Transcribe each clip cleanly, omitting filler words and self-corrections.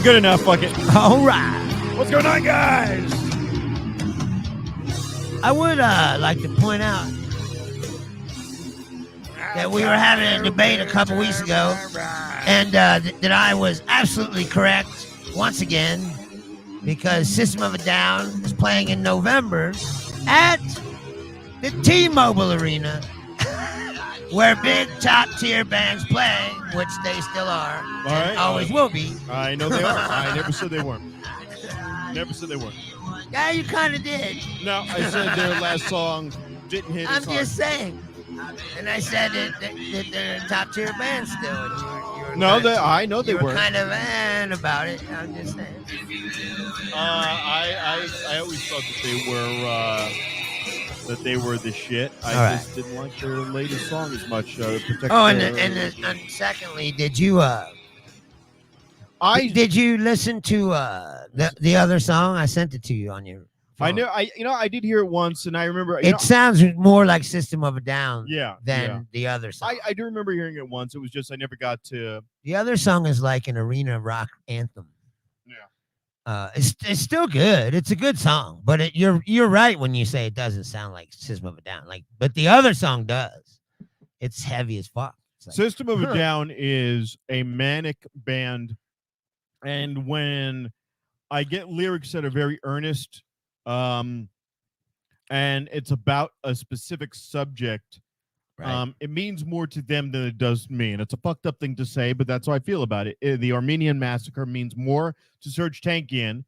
Good enough. Fuck it. All right. What's going on, guys? I would like to point out that we were having a debate a couple weeks ago, and that I was absolutely correct once again, because System of a Down is playing in November at the T-Mobile Arena, where big top-tier bands play, which they still are, and always will be. I know they are. I never said they weren't. Never said they weren't. Yeah, you kind of did. No, I said their last song didn't hit I'm as hard. just saying. And I said that they're a top-tier band still. And you were No, kind of, I know they were were. kind of about it. I'm just saying. I always thought that they were the shit. I just didn't like their latest song as much. And secondly, did you did you listen to the other song? I sent it to you on your phone. I did hear it once, and I remember it sounds more like System of a Down than the other song. I do remember hearing it once. It was just I never got to. The other song is like an arena rock anthem. Yeah. It's still good. It's a good song, but you're right when you say it doesn't sound like System of a Down. But the other song does. It's heavy as fuck. Like, System of a Down is a manic band, and when I get lyrics that are very earnest, and it's about a specific subject, it means more to them than it does me. And it's a fucked up thing to say, but that's how I feel about it. The Armenian Massacre means more to Serj Tankian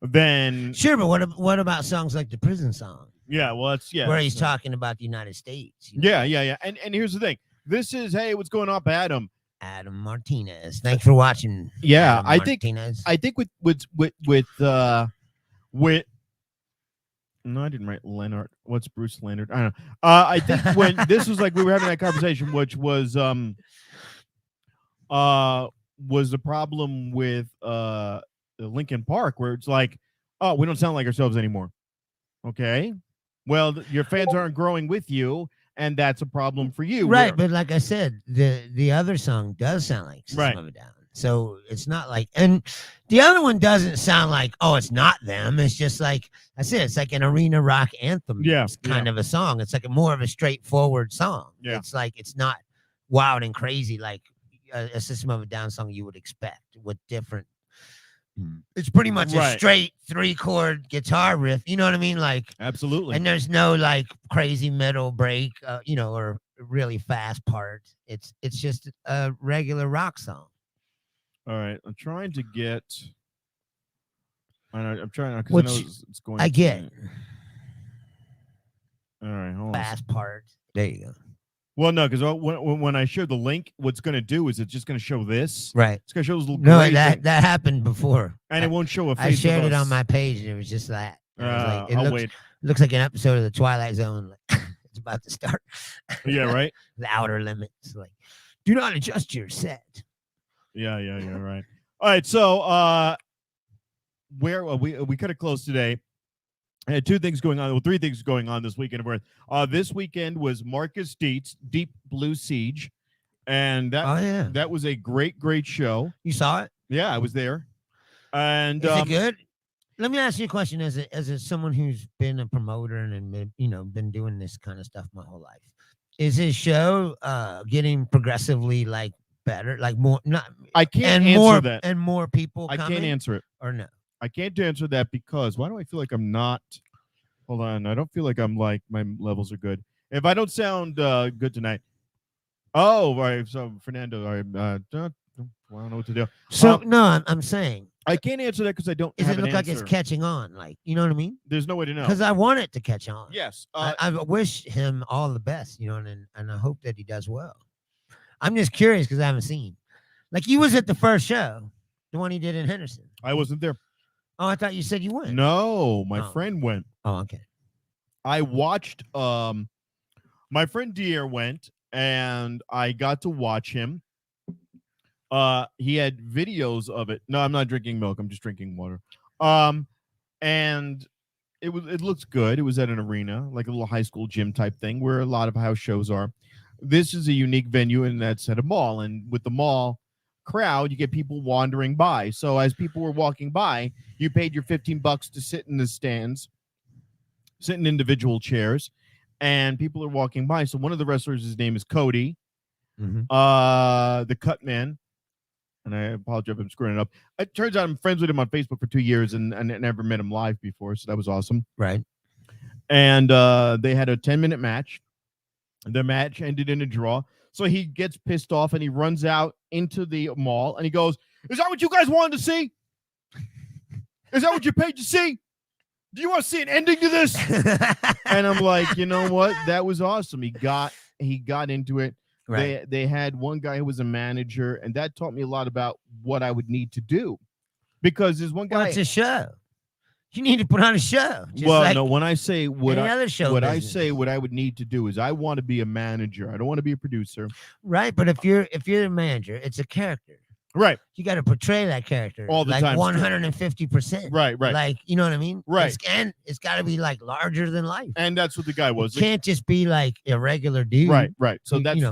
than... Sure, but what about songs like the Prison Song? Yeah, well, that's... Yeah, where he's talking about the United States. Yeah. And here's the thing. This is, hey, what's going on, Adam? Adam Martinez. Thanks for watching. Yeah, Adam Martinez. I think with no, I didn't write Leonard. What's Bruce Leonard? I don't know. I think when this was like we were having that conversation, which was the problem with Linkin Park, where it's like, oh, we don't sound like ourselves anymore. Okay, well, your fans aren't growing with you, and that's a problem for you, right? But like I said, the other song does sound like System of a Down. So it's not like, and the other one doesn't sound like, oh, it's not them. It's just like I said, it's like an arena rock anthem. Yeah, kind of a song. It's like more of a straightforward song. Yeah. It's like, it's not wild and crazy like a System of a Down song you would expect with different. It's pretty much a straight 3-chord guitar riff. You know what I mean? Like, absolutely. And there's no like crazy middle break, or really fast part. It's just a regular rock song. All right, I'm trying to get. I'm trying because I know it's going. I get. All right, hold on. Fast part. There you go. Well, no, because when I share the link, what's going to do is it's just going to show this. Right. It's going to show this little. No, that happened before, and it won't show a face. I shared it on my page, and it was just that. I'll wait. Looks like an episode of the Twilight Zone. It's about to start. Yeah, right. The Outer Limits. Like, do not adjust your set. Yeah, right. All right, so where we cut it close today. I had 2 things going on. Well, 3 things going on this weekend. This weekend was Marcus Dietz, Deep Blue Siege, and that was a great show. You saw it? Yeah, I was there. And is it good? Let me ask you a question. As someone who's been a promoter and been doing this kind of stuff my whole life, is his show getting progressively like better, like more? Not. I can't answer that. And more people. I can't answer it. Or no. I can't answer that because why do I feel like I'm not? Hold on, I don't feel like I'm like my levels are good. If I don't sound good tonight, oh, right. So Fernando, I don't know what to do. So no, I'm saying I can't answer that because I don't. Does it look like it's catching on? Like, you know what I mean? There's no way to know because I want it to catch on. Yes, I wish him all the best, and I hope that he does well. I'm just curious because I haven't seen. Like, he was at the first show, the one he did in Henderson. I wasn't there. Oh, I thought you said you went. No, my friend went. Oh, okay. I watched. My friend Dier went, and I got to watch him. He had videos of it. No, I'm not drinking milk. I'm just drinking water. And it looks good. It was at an arena, like a little high school gym type thing, where a lot of house shows are. This is a unique venue, and that's at a mall. And with the mall crowd, you get people wandering by. So as people were walking by, you paid your $15 to sit in the stands, sit in individual chairs, and people are walking by. So one of the wrestlers, his name is Cody, the Cut Man. And I apologize if I'm screwing it up. It turns out I'm friends with him on Facebook for 2 years and never met him live before. So that was awesome. Right. And they had a 10-minute match. The match ended in a draw. So he gets pissed off and he runs out into the mall and he goes, "Is that what you guys wanted to see? Is that what you paid to see? Do you want to see an ending to this?" And I'm like, you know what? That was awesome. He got into it. Right. They had one guy who was a manager, and that taught me a lot about what I would need to do. Because there's one guy. Well, it's a show. You need to put on a show. Well, like no, when I say what I say what I would need to do is I want to be a manager. I don't want to be a producer. Right, but if you're a manager, it's a character. Right. You got to portray that character all the time. 150%. Right. Like, you know what I mean? Right. It's got to be like larger than life. And that's what the guy was. It can't just be like a regular dude. Right. So that's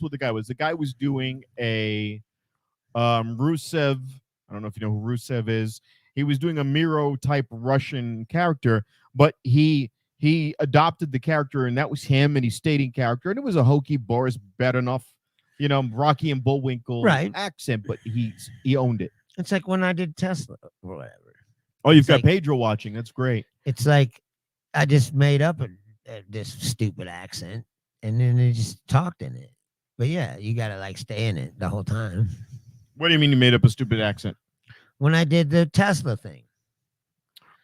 what the guy was. The guy was doing a Rusev. I don't know if you know who Rusev is. He was doing a Miro type Russian character, but he adopted the character, and that was him, and he stayed in character, and it was a hokey Boris Badenov, Rocky and Bullwinkle accent, but he owned it. It's like when I did Tesla or whatever. Oh, you've got Pedro watching. That's great. It's like I just made up this stupid accent, and then they just talked in it. But yeah, you got to like stay in it the whole time. What do you mean you made up a stupid accent? When I did the Tesla thing.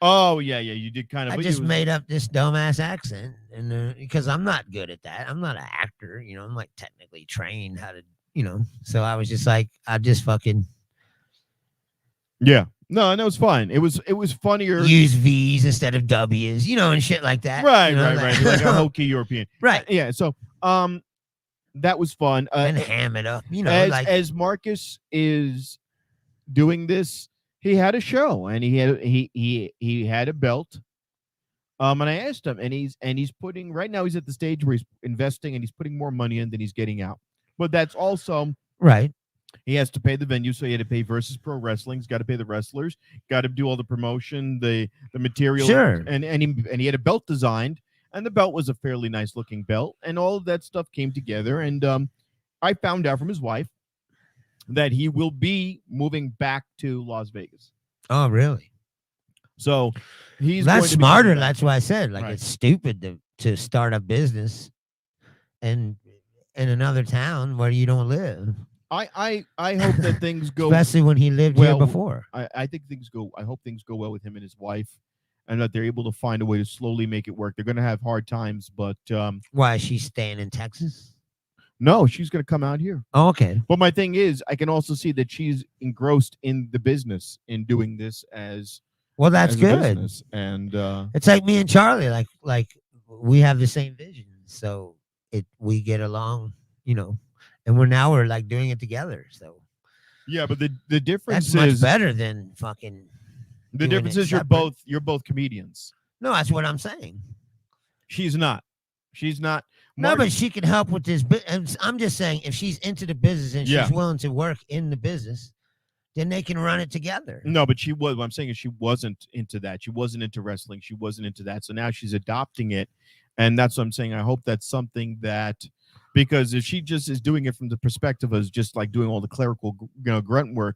Oh, yeah, you did kind of. I just made up this dumbass accent, and because I'm not good at that. I'm not an actor, I'm like technically trained how to, So I was just like, I just fucking. Yeah, no, and that was fine. It was funnier. Use V's instead of W's, and shit like that. Right. Like a hokey European. Right. Yeah. So, that was fun. And ham it up, as Marcus is doing this, he had a show and he had a belt. And I asked him, and he's putting right now. He's at the stage where he's investing and he's putting more money in than he's getting out. But that's also right. He has to pay the venue, so he had to pay Versus Pro Wrestling. He's got to pay the wrestlers, got to do all the promotion, the material. Sure. And he had a belt designed, and the belt was a fairly nice looking belt, and all of that stuff came together. And I found out from his wife that he will be moving back to Las Vegas. Oh, really? So that's smarter. That's why I said, It's stupid to start a business and in another town where you don't live. I hope that things go, especially when he lived here before. I think I hope things go well with him and his wife, and that they're able to find a way to slowly make it work. They're going to have hard times, but why is she staying in Texas? No, she's going to come out here. Oh, okay. But my thing is, I can also see that she's engrossed in the business in doing this as well. That's good. And it's like me and Charlie, like we have the same vision, so we get along, and we're like doing it together. So yeah, but the difference that's is much better than fucking. The difference is you're both comedians. No, that's what I'm saying. She's not. No, but she can help with this. I'm just saying, if she's into the business and she's willing to work in the business, then they can run it together. No, but what I'm saying is she wasn't into that. She wasn't into wrestling. She wasn't into that. So now she's adopting it. And that's what I'm saying. I hope that's something that, because if she just is doing it from the perspective of just like doing all the clerical, grunt work,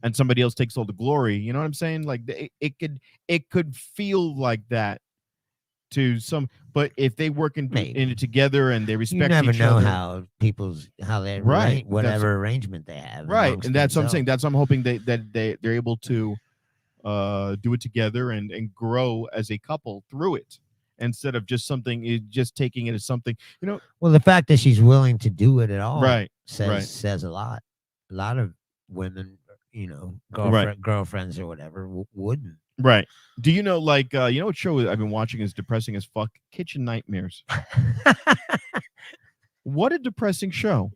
and somebody else takes all the glory, you know what I'm saying? Like it could feel like that to some, but if they work in it together and they respect each other. You never know how they whatever arrangement they have. Right. And that's what I'm saying. That's what I'm hoping that they're able to do it together and grow as a couple through it, instead of just taking it as something, Well, the fact that she's willing to do it at all says a lot. A lot of women, girlfriends or whatever wouldn't. Right. Do you know, what show I've been watching is depressing as fuck? Kitchen Nightmares. What a depressing show.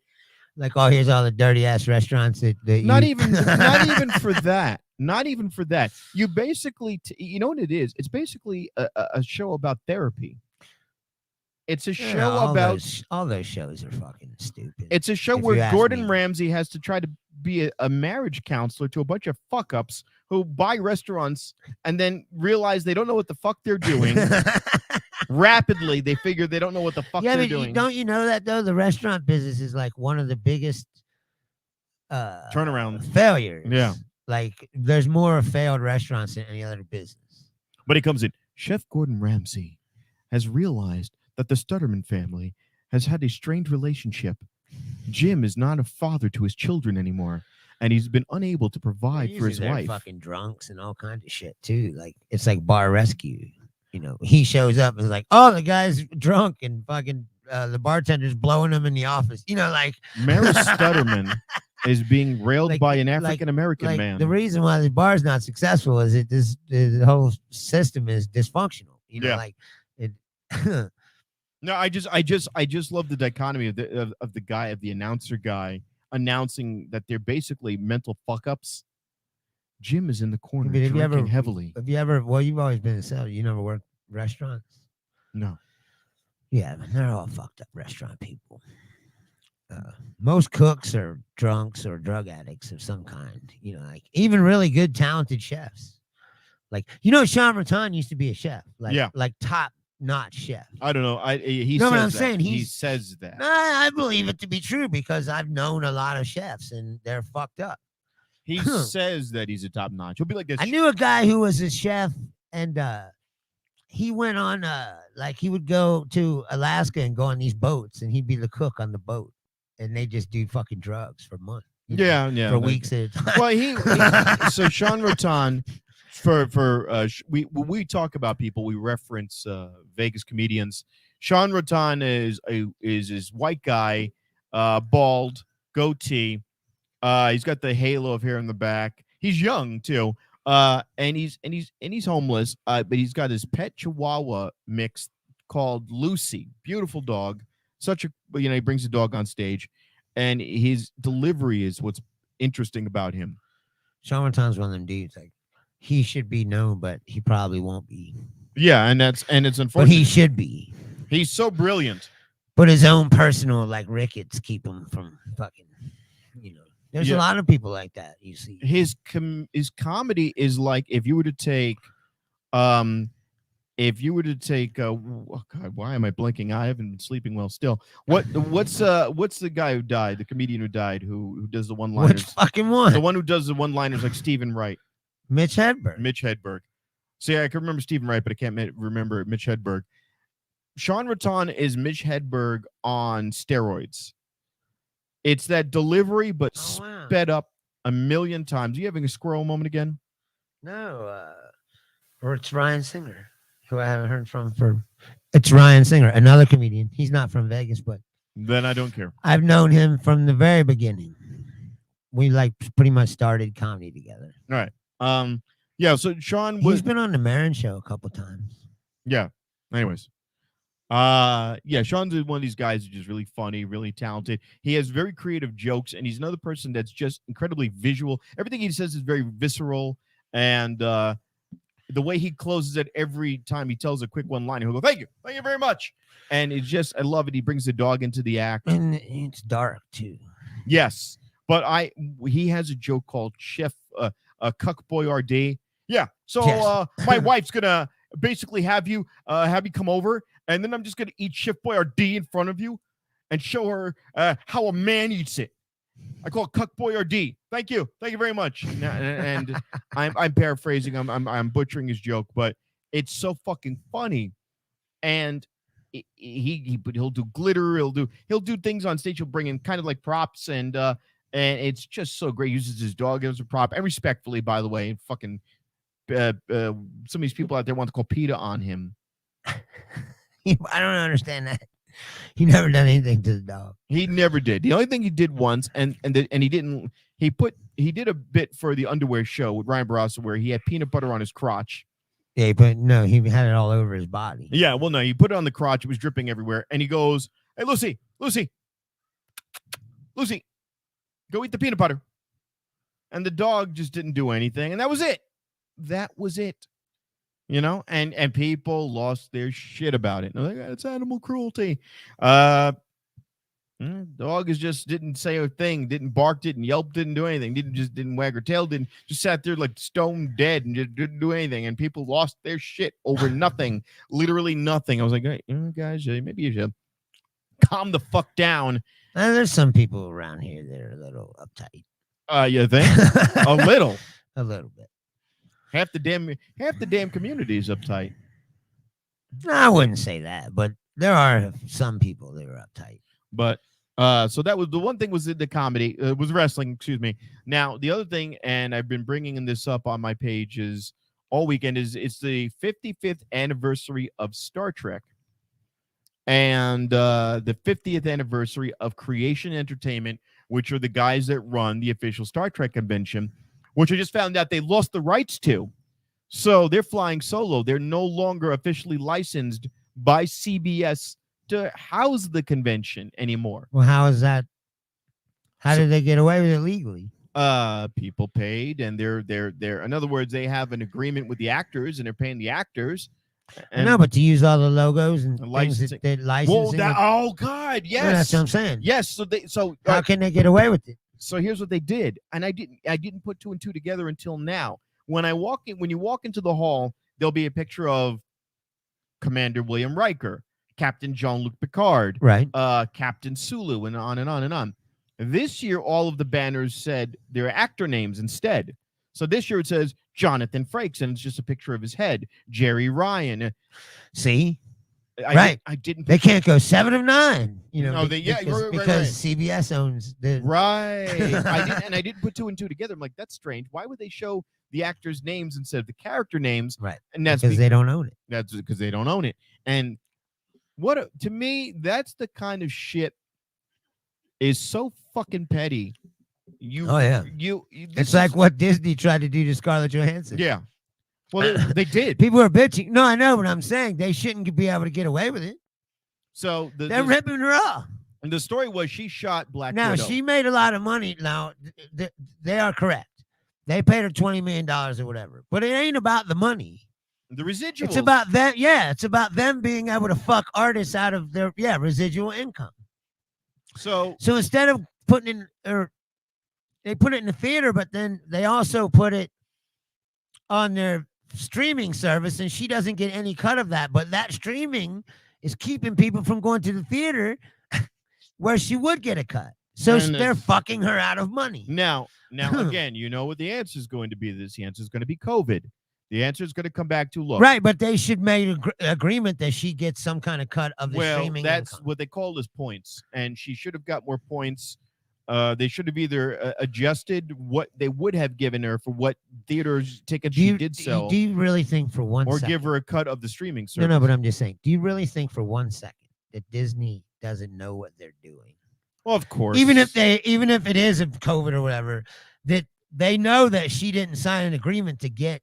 Like, here's all the dirty ass restaurants that not even for that. Not even for that. You basically, you know what it is? It's basically a show about therapy. It's a show about all those shows are fucking stupid. It's a show where Gordon Ramsay has to try to be a marriage counselor to a bunch of fuck ups who buy restaurants and then realize they don't know what the fuck they're doing. Rapidly, they figure they don't know what the fuck yeah, they're but doing. don't you know that though? The restaurant business is like one of the biggest Turnaround failures. Yeah. Like there's more failed restaurants than any other business. But he comes in. Chef Gordon Ramsay has realized that the Stutterman family has had a strained relationship. Jim is not a father to his children anymore, and he's been unable to provide for his wife. Fucking drunks and all kinds of shit too. Like it's like bar rescue. You know, he shows up and is like, "Oh, the guy's drunk," and fucking the bartender's blowing him in the office. You know, like Maris Stutterman is being railed Like- by an like- African American like man. the reason why this bar is not successful is the whole system is dysfunctional. You know, Yeah. like it. No, I just love the dichotomy of the announcer guy announcing that they're basically mental fuck ups. Jim is in the corner But have you drinking ever- heavily. Have you ever? Well, you've always been a seller. You never worked restaurants. No. Yeah, man, they're all fucked up restaurant people. Most cooks are drunks or drug addicts of some kind. You know, like even really good, talented chefs. Like Sean Raton used to be a chef. Like, Yeah. like top notch chef. I don't know. He know says what I'm that. saying? He He's- says that. I believe it to be true because I've known a lot of chefs and they're fucked up. He says that he's a top notch. He'll be like this. I knew a guy who was a chef and he went on like he would go to Alaska and go on these boats and he'd be the cook on the boat and they just do fucking drugs for months. you know, Yeah. For weeks at a time. Well, he so Sean Raton when we talk about people, we reference Vegas comedians. Sean Raton is this white guy, bald, goatee. He's got the halo of hair in the back. He's young too. And he's homeless. But he's got his pet Chihuahua mix called Lucy. Beautiful dog. He brings the dog on stage, and his delivery is what's interesting about him. Sean Raton's one of them dudes. Like he should be known, but he probably won't be. Yeah, and it's But unfortunate. he should be. He's so brilliant. But his own personal like rickets keep him from fucking. There's Yeah. a lot of people like that. You see. His comedy is like if you were to take oh God, why am I blinking? I haven't been sleeping well still. What's the guy who died, the comedian who died, who does the Which one-liners? fucking one? The one who does the one-liners like Stephen Wright, Mitch Hedberg. Mitch Hedberg. See, I can remember Stephen Wright, but I can't remember Mitch Hedberg. Sean Raton is Mitch Hedberg on steroids. It's that delivery, but Oh, wow. sped up a million times. Are you having a squirrel moment again? No, or it's Ryan Singer, who I haven't heard from for. It's Ryan Singer, another comedian. He's not from Vegas, but Then I don't care. I've known him from the very beginning. We like pretty much started comedy together. Yeah. So Sean He's was. been on the Marin Show a couple times. Yeah. Anyways. Yeah. Sean's one of these guys who's just really funny, really talented. He has very creative jokes, and he's another person that's just incredibly visual. Everything he says is very visceral, and the way he closes it every time he tells a quick one line, he'll go, thank you very much. And it's just, I love it. He brings the dog into the act. And it's dark too. Yes, but he has a joke called Chef Cuck Boyardee. Yeah. So Yes. my wife's gonna basically have you come over, and then I'm just gonna eat Chef Boyardee in front of you, and show her how a man eats it. I call it Cuck Boyardee. Thank you very much. And I'm paraphrasing. I'm butchering his joke, but it's so fucking funny. And he'll do glitter. He'll do things on stage. He'll bring in kind of like props, and it's just so great. He uses his dog as a prop, and respectfully, by the way. Fucking some of these people out there want to call PETA on him. I don't understand that. He never done anything to the dog. He never did. The only thing he did once, and he didn't. He did a bit for the underwear show with Ryan Barraza where he had peanut butter on his crotch. Yeah, but no, he had it all over his body. Yeah, well, no, he put it on the crotch. It was dripping everywhere, and he goes, "Hey, Lucy, go eat the peanut butter." And the dog just didn't do anything, and that was it. And people lost their shit about it. They're like, it's animal cruelty. Dog is just didn't say a thing, didn't bark, didn't yelp, didn't do anything, didn't wag her tail, didn't just sat there like stone dead and just didn't do anything. And people lost their shit over nothing, literally nothing. I was like, hey, guys, maybe you should calm the fuck down. There's some people around here that are a little uptight. You think? A little bit. Half the damn community is uptight. No, I wouldn't say that, but there are some people that are uptight. But so that was the one thing, was the comedy, was wrestling, excuse me. Now the other thing, and I've been bringing this up on my page is all weekend, is it's the 55th anniversary of Star Trek and the 50th anniversary of Creation Entertainment, which are the guys that run the official Star Trek convention, which I just found out they lost the rights to. So they're flying solo. They're no longer officially licensed by CBS to house the convention anymore. Well, how is that? How did they get away with it legally? People paid, and they're in other words, they have an agreement with the actors, and they're paying the actors. And, no, but to use all the logos and licensing. Things that they're licensing. Oh God, yes, well, that's what I'm saying. Yes, so how can they get away with it? So here's what they did, and I didn't put two and two together until now. When you walk into the hall, there'll be a picture of Commander William Riker, Captain Jean-Luc Picard, right? Captain Sulu, and on and on and on. This year, all of the banners said their actor names instead. So this year it says Jonathan Frakes, and it's just a picture of his head. Jerry Ryan. See, I didn't. They can't go 7 of 9. Because right. CBS owns the right. I didn't put two and two together. I'm like, that's strange. Why would they show the actors' names instead of the character names? Right. And that's because they don't own it. That's because they don't own it. And to me, that's the kind of shit is so fucking petty. It's like what Disney tried to do to Scarlett Johansson. Yeah. Well, they did. People are bitching. No, I know, but I'm saying they shouldn't be able to get away with it. So they're ripping her off. And the story was she shot Black Widow. Now, she made a lot of money. Now, they are correct. They paid her $20 million or whatever. But it ain't about the money. The residuals. It's about them. Yeah, it's about them being able to fuck artists out of their residual income. So instead of putting in, they put it in the theater, but then they also put it on their streaming service, and she doesn't get any cut of that. But that streaming is keeping people from going to the theater where she would get a cut. So they're fucking her out of money. Now again, you know what the answer is going to be. The answer is going to be COVID. The answer is going to come back to look. Right, but they should make an agreement that she gets some kind of cut of the streaming. Well, that's income. what they call as points, and she should have got more points. They should have either adjusted what they would have given her for what theaters tickets she did sell. Do you really think for one second? Or give her a cut of the streaming service? No, but I'm just saying, do you really think for 1 second that Disney doesn't know what they're doing? Well, of course. Even if it is of COVID or whatever, that they know that she didn't sign an agreement to get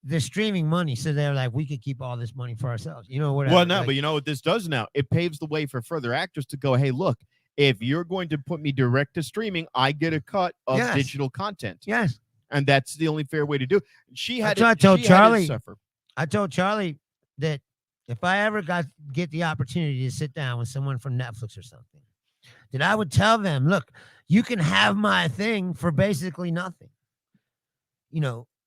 the streaming money, so they're like, we could keep all this money for ourselves. Whatever. Well, no, but you know what this does now? It paves the way for further actors to go, hey, look, if you're going to put me direct to streaming, I get a cut of digital content. Yes. And that's the only fair way to do it. I told Charlie that if I ever get the opportunity to sit down with someone from Netflix or something, that I would tell them, look, you can have my thing for basically nothing.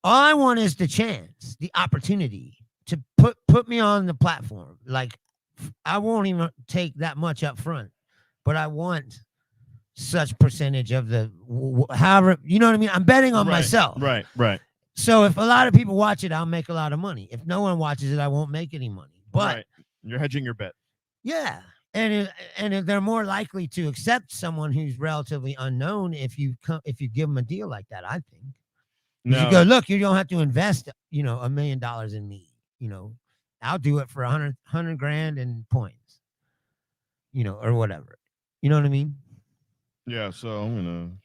All I want is the chance, the opportunity to put me on the platform. Like, I won't even take that much up front, but I want such percentage of the however, you know what I mean? I'm betting on myself. Right. So if a lot of people watch it, I'll make a lot of money. If no one watches it, I won't make any money. But you're hedging your bet. Yeah. And they're more likely to accept someone who's relatively unknown if you give them a deal like that, I think. No. You go, look, you don't have to invest, $1 million in me. I'll do it for $100,000 in points, or whatever. You know what I mean? Yeah. So I'm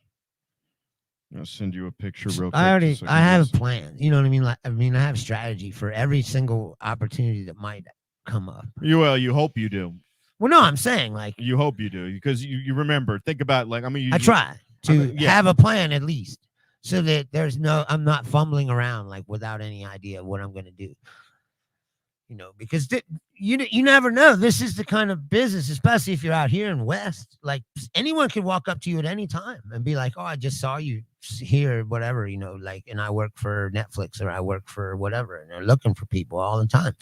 gonna send you a picture real quick. I have plans. You know what I mean? I have strategy for every single opportunity that might come up. You hope you do. Well, no, I'm saying you hope you do, because you remember. Think about I try to have a plan at least. So that I'm not fumbling around without any idea of what I'm going to do. because you never know. This is the kind of business, especially if you're out here in West. Like anyone can walk up to you at any time and be like, "Oh, I just saw you here, whatever." Like, and I work for Netflix or I work for whatever, and they're looking for people all the time.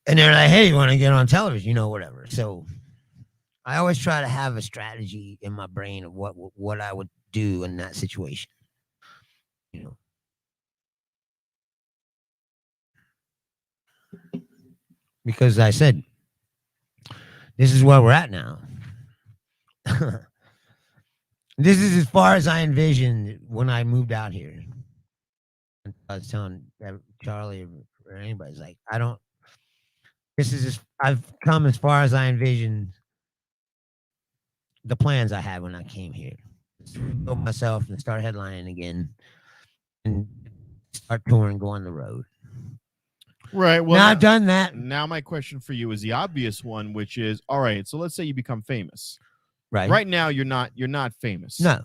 And they're like, "Hey, you want to get on television?" Whatever. So I always try to have a strategy in my brain of what I would do in that situation. Because I said, this is where we're at now. This is as far as I envisioned when I moved out here. I was telling Charlie or anybody's like, I've come as far as I envisioned the plans I had when I came here. Build myself and start headlining again and start touring, go on the road. Right. Well, now I've done that. Now my question for you is the obvious one, which is, all right, so let's say you become famous. Right. Right now you're not famous. No.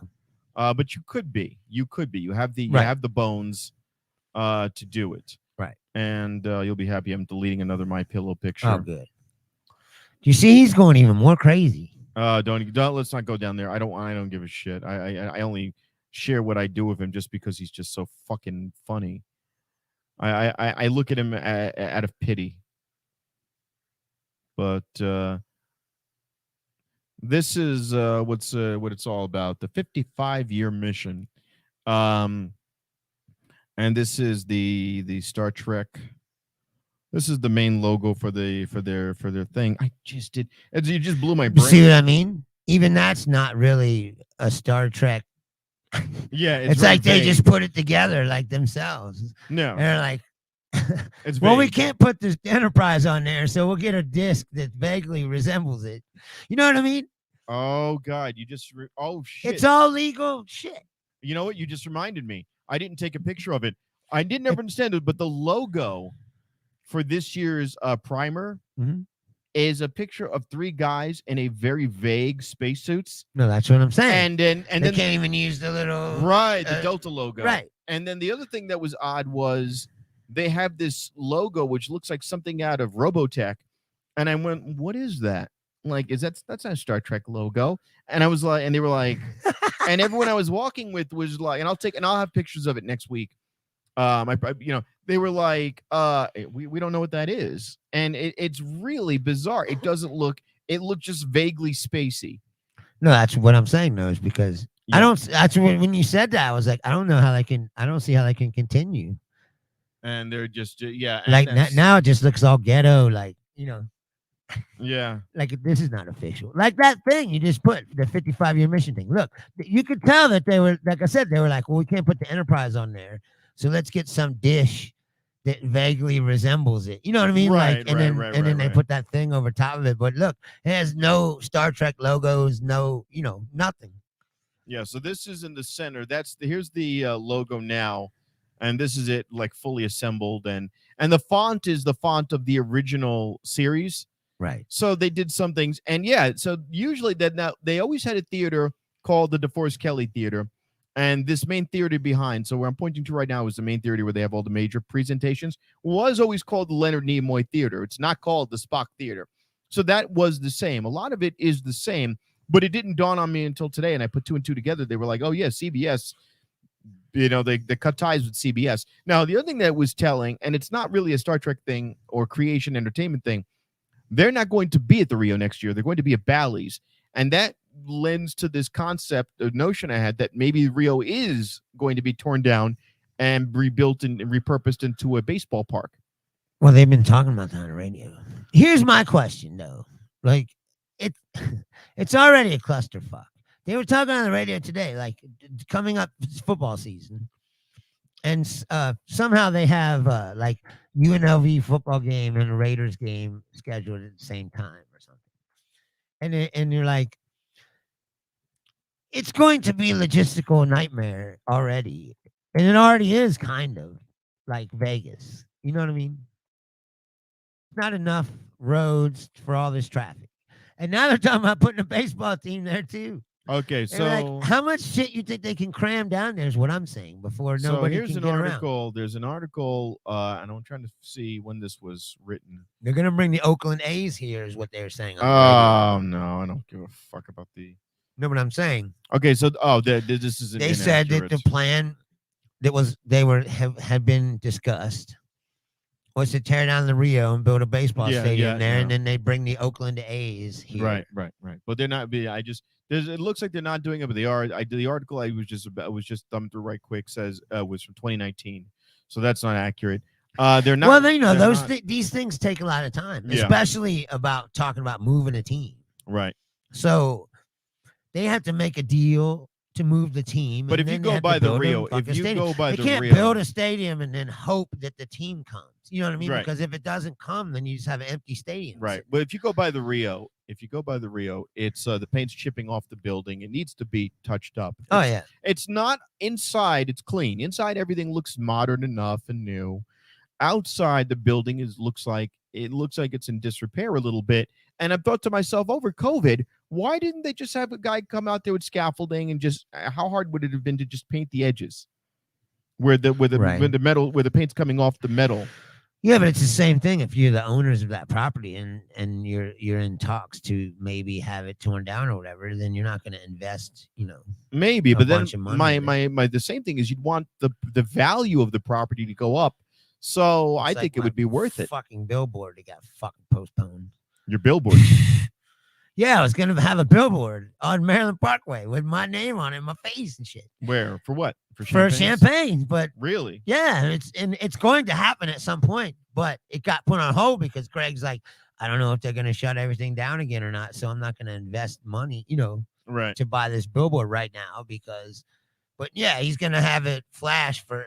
But you could be. You have the bones to do it. Right. And you'll be happy I'm deleting another My Pillow picture. Oh, good. Do you see he's going even more crazy? Don't let's not go down there. I don't give a shit. I only share what I do with him just because he's just so fucking funny. I look at him out of pity. But this is what it's all about. The 55-year mission. And this is the Star Trek. This is the main logo for their thing. I just did. You just blew my brain. See what I mean? Even that's not really a Star Trek. Yeah, it's like vague. They just put it together like themselves. No, they're like, it's well, we can't put this Enterprise on there, so we'll get a disc that vaguely resembles it. You know what I mean? Oh God, you just oh shit! It's all legal shit. You know what? You just reminded me. I didn't take a picture of it. I didn't ever understand it, but the logo for this year's primer is a picture of three guys in a very vague spacesuits. No, that's what I'm saying. And they then can't even use the little the Delta logo. Right. And then the other thing that was odd was they have this logo which looks like something out of Robotech, and I went, "What is that? Like, that's not a Star Trek logo?" And I was like, and they were like, and everyone I was walking with was like, and I'll have pictures of it next week. They were like, we don't know what that is. And it's really bizarre. It looked just vaguely spacey. No, that's what I'm saying though, is because that's when you said that, I was like, I don't see how they can continue. And they're just, yeah. Like now it just looks all ghetto, like, yeah. Like this is not official. Like that thing you just put, the 55-year mission thing. Look, you could tell that they were, like I said, they were like, well, we can't put the Enterprise on there. So let's get some dish that vaguely resembles it. You know what I mean? Right, and then they put that thing over top of it. But look, it has no Star Trek logos, no, nothing. Yeah, so this is in the center. Here's the logo now, and this is it, like fully assembled, and the font is the font of the original series. Right. So they did some things, and yeah, so usually they always had a theater called the DeForest Kelley Theater. And this main theater behind, so where I'm pointing to right now is the main theater where they have all the major presentations, was always called the Leonard Nimoy Theater. It's not called the Spock Theater. So that was the same. A lot of it is the same, but it didn't dawn on me until today. And I put two and two together. They were like, oh, yeah, CBS, they cut ties with CBS. Now, the other thing that was telling, and it's not really a Star Trek thing or creation entertainment thing, they're not going to be at the Rio next year. They're going to be at Bally's. And that lends to this concept, the notion I had that maybe Rio is going to be torn down and rebuilt and repurposed into a baseball park. Well, they've been talking about that on the radio. Here's my question, though. Like, it's already a clusterfuck. They were talking on the radio today, like coming up football season, and somehow they have like UNLV football game and a Raiders game scheduled at the same time or something. And you're like, it's going to be a logistical nightmare already. And it already is kind of like Vegas. You know what I mean? Not enough roads for all this traffic. And now they're talking about putting a baseball team there too. Okay, They're like, so how much shit you think they can cram down there is what I'm saying before nobody here's can an get around. article. There's an article, and I'm trying to see when this was written. They're gonna bring the Oakland A's here, is what they're saying on the Oh radio. no, I don't give a fuck about the. Know what I'm saying? Okay, so this is an They said that the inaccurate. plan that had been discussed was to tear down the Rio and build a baseball Yeah, stadium yeah, there, yeah. and then they bring the Oakland A's here. Right. But they're not. I just it looks like they're not doing it. But they are. The article I was just thumbed through right quick says was from 2019, so that's not accurate. They're not. Well, you know, they're not- these things take a lot of time, Yeah. especially about talking about moving a team. right. So they have to make a deal to move the team. But and if you then they go have to by the build a Rio, if fucking you stadium. go by they the can't Rio, build a stadium and then hope that the team comes. You know what I mean? Right. Because if it doesn't come, then you just have an empty stadium. right. But if you go by the Rio, it's the paint's chipping off the building. It needs to be touched up. Oh It's- yeah. It's not inside. It's clean. Inside, everything looks modern enough and new. Outside, the building looks like it's in disrepair a little bit. And I've thought to myself, over COVID, why didn't they just have a guy come out there with scaffolding and just? How hard would it have been to just paint the edges, where the Right. when the metal, where the paint's coming off the metal? Yeah, but it's the same thing if you're the owners of that property and you're in talks to maybe have it torn down or whatever, then you're not going to invest, Maybe, A but then bunch of money in my the same thing is you'd want the value of the property to go up. So I It's think like it my would be worth it. Fucking billboard that got fucking postponed. Your billboard. Yeah, I was gonna have a billboard on Maryland Parkway with my name on it, my face and shit Where? For what? for champagnes? champagne. But Really? yeah, it's going to happen at some point. But it got put on hold because Greg's like, I don't know if they're gonna shut everything down again or not. So I'm not gonna invest money, Right. to buy this billboard right now because. But yeah, he's gonna have it flash for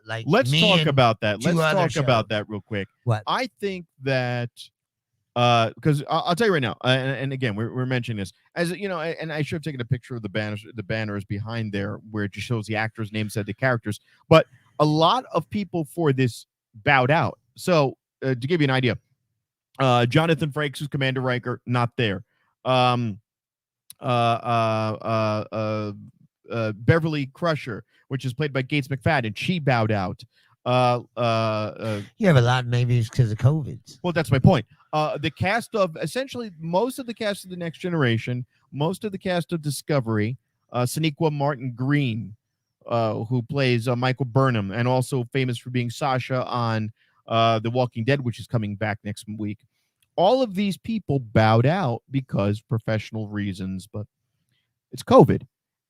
like. Let's me talk and about that. two Let's other talk about shows. that real quick. What? I think that because I'll tell you right now, and again, we're mentioning this as you know, and I should have taken a picture of the banners. The banners behind there, where it just shows the actors' names and the characters. But a lot of people for this bowed out. So to give you an idea, Jonathan Frakes, who's Commander Riker, not there. Beverly Crusher, which is played by Gates McFadden, she bowed out. Yeah, but a lot maybe it's because of COVID. Well, that's my point. The cast of essentially most of the cast of The Next Generation, most of the cast of Discovery, Sonequa Martin Green, who plays Michael Burnham, and also famous for being Sasha on The Walking Dead, which is coming back next week. All of these people bowed out because professional reasons, but it's COVID.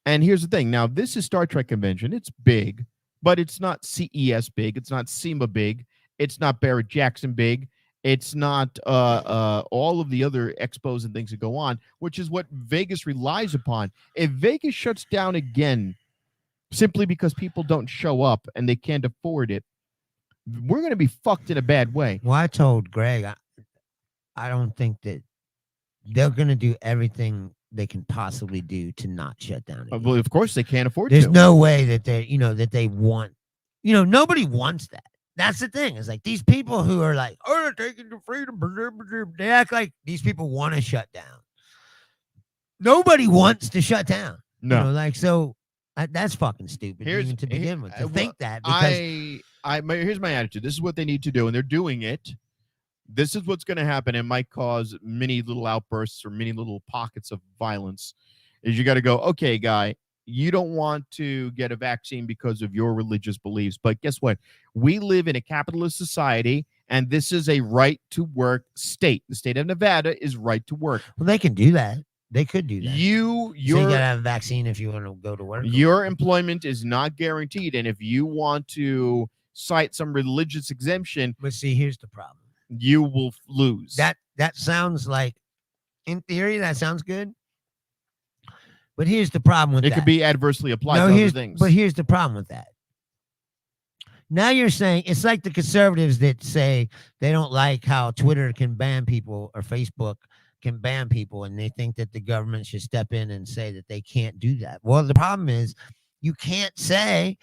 And here's the thing. Now, this is Star Trek convention. It's big, but it's not CES big. It's not SEMA big. It's not Barrett Jackson big. It's not all of the other expos and things that go on, which is what Vegas relies upon. If Vegas shuts down again simply because people don't show up and they can't afford it, we're going to be fucked in a bad way. Well, I told Greg, I don't think that they're going to do everything they can possibly do to not shut down again. Well, of course, they can't afford There's to. no way that they want, nobody wants that. That's the thing. It's like these people who are like, oh, they're taking the freedom. They act like these people want to shut down. Nobody wants to shut down. No. So that's fucking stupid even to begin with. To think that because here's my attitude. This is what they need to do, and they're doing it. This is what's going to happen. It might cause many little outbursts or many little pockets of violence. Is you got to go, okay, guy, you don't want to get a vaccine because of your religious beliefs. But guess what? We live in a capitalist society, and this is a right to work state. The state of Nevada is right to work. Well, they can do that. They could do that. You gotta have a vaccine if you want to go to work. Your employment is not guaranteed. And if you want to cite some religious exemption, But see, here's the problem. You will lose. That sounds like, in theory, that sounds good. But here's the problem with it that. could be adversely applied to other things. But here's the problem with that. Now you're saying it's like the conservatives that say they don't like how Twitter can ban people or Facebook can ban people, and they think that the government should step in and say that they can't do that. Well, the problem is you can't say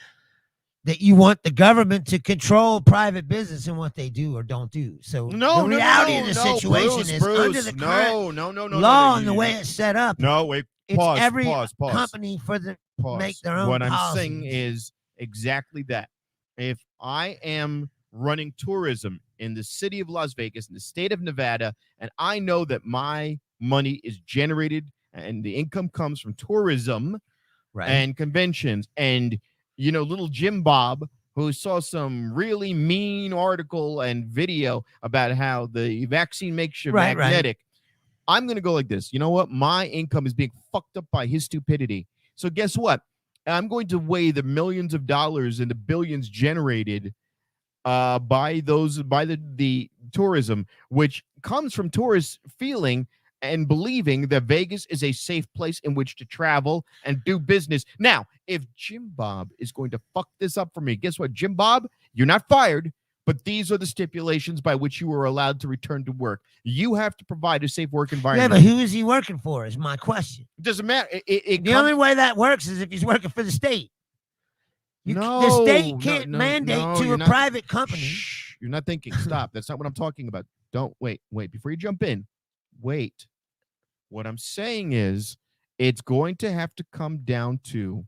that you want the government to control private business and what they do or don't do. So the reality of the situation is under the current law and the way it's set up. No, wait. It's Pause. every Pause. company for the make their own What policies. I'm saying is exactly that. If I am running tourism in the city of Las Vegas, in the state of Nevada, and I know that my money is generated and the income comes from tourism and conventions, and little Jim Bob, who saw some really mean article and video about how the vaccine makes you magnetic. I'm going to go like this. You know what? My income is being fucked up by his stupidity. So guess what? I'm going to weigh the millions of dollars and the billions generated by the tourism, which comes from tourists feeling and believing that Vegas is a safe place in which to travel and do business. Now, if Jim Bob is going to fuck this up for me, guess what, Jim Bob? You're not fired, but these are the stipulations by which you are allowed to return to work. You have to provide a safe work environment. Yeah, but who is he working for is my question. It doesn't matter. The only way that works is if he's working for the state. The state can't mandate to a private company. Shh, you're not thinking. Stop. That's not what I'm talking about. Don't wait. Before you jump in, wait. What I'm saying is it's going to have to come down to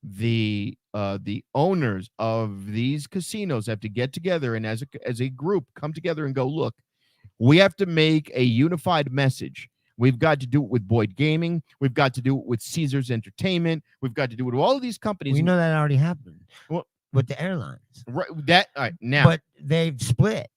the owners of these casinos have to get together and as a group come together and go, look, we have to make a unified message. We've got to do it with Boyd Gaming. We've got to do it with Caesars Entertainment. We've got to do it with all of these companies. We know that already happened with the airlines. Right. That all right, now, but they've split.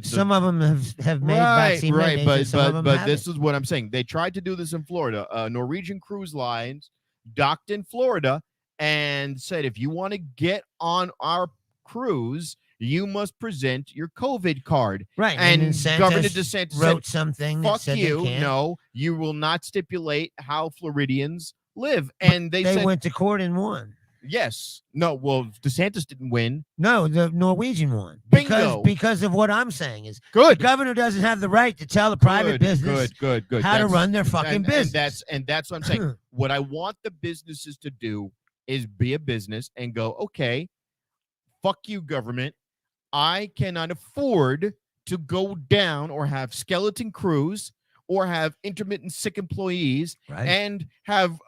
Some of them have made vaccine mandates. But this is what I'm saying. They tried to do this in Florida. Norwegian Cruise Lines docked in Florida and said, if you want to get on our cruise, you must present your COVID card. Right. And Governor DeSantis wrote something. Fuck you. No, you will not stipulate how Floridians live. And they went to court and won. Yes. No, well, DeSantis didn't win. No, the Norwegian won. Bingo. Because of what I'm saying is good. The governor doesn't have the right to tell the private business how to run their fucking business. And that's what I'm saying. What I want the businesses to do is be a business and go, okay, fuck you, government. I cannot afford to go down or have skeleton crews or have intermittent sick employees and have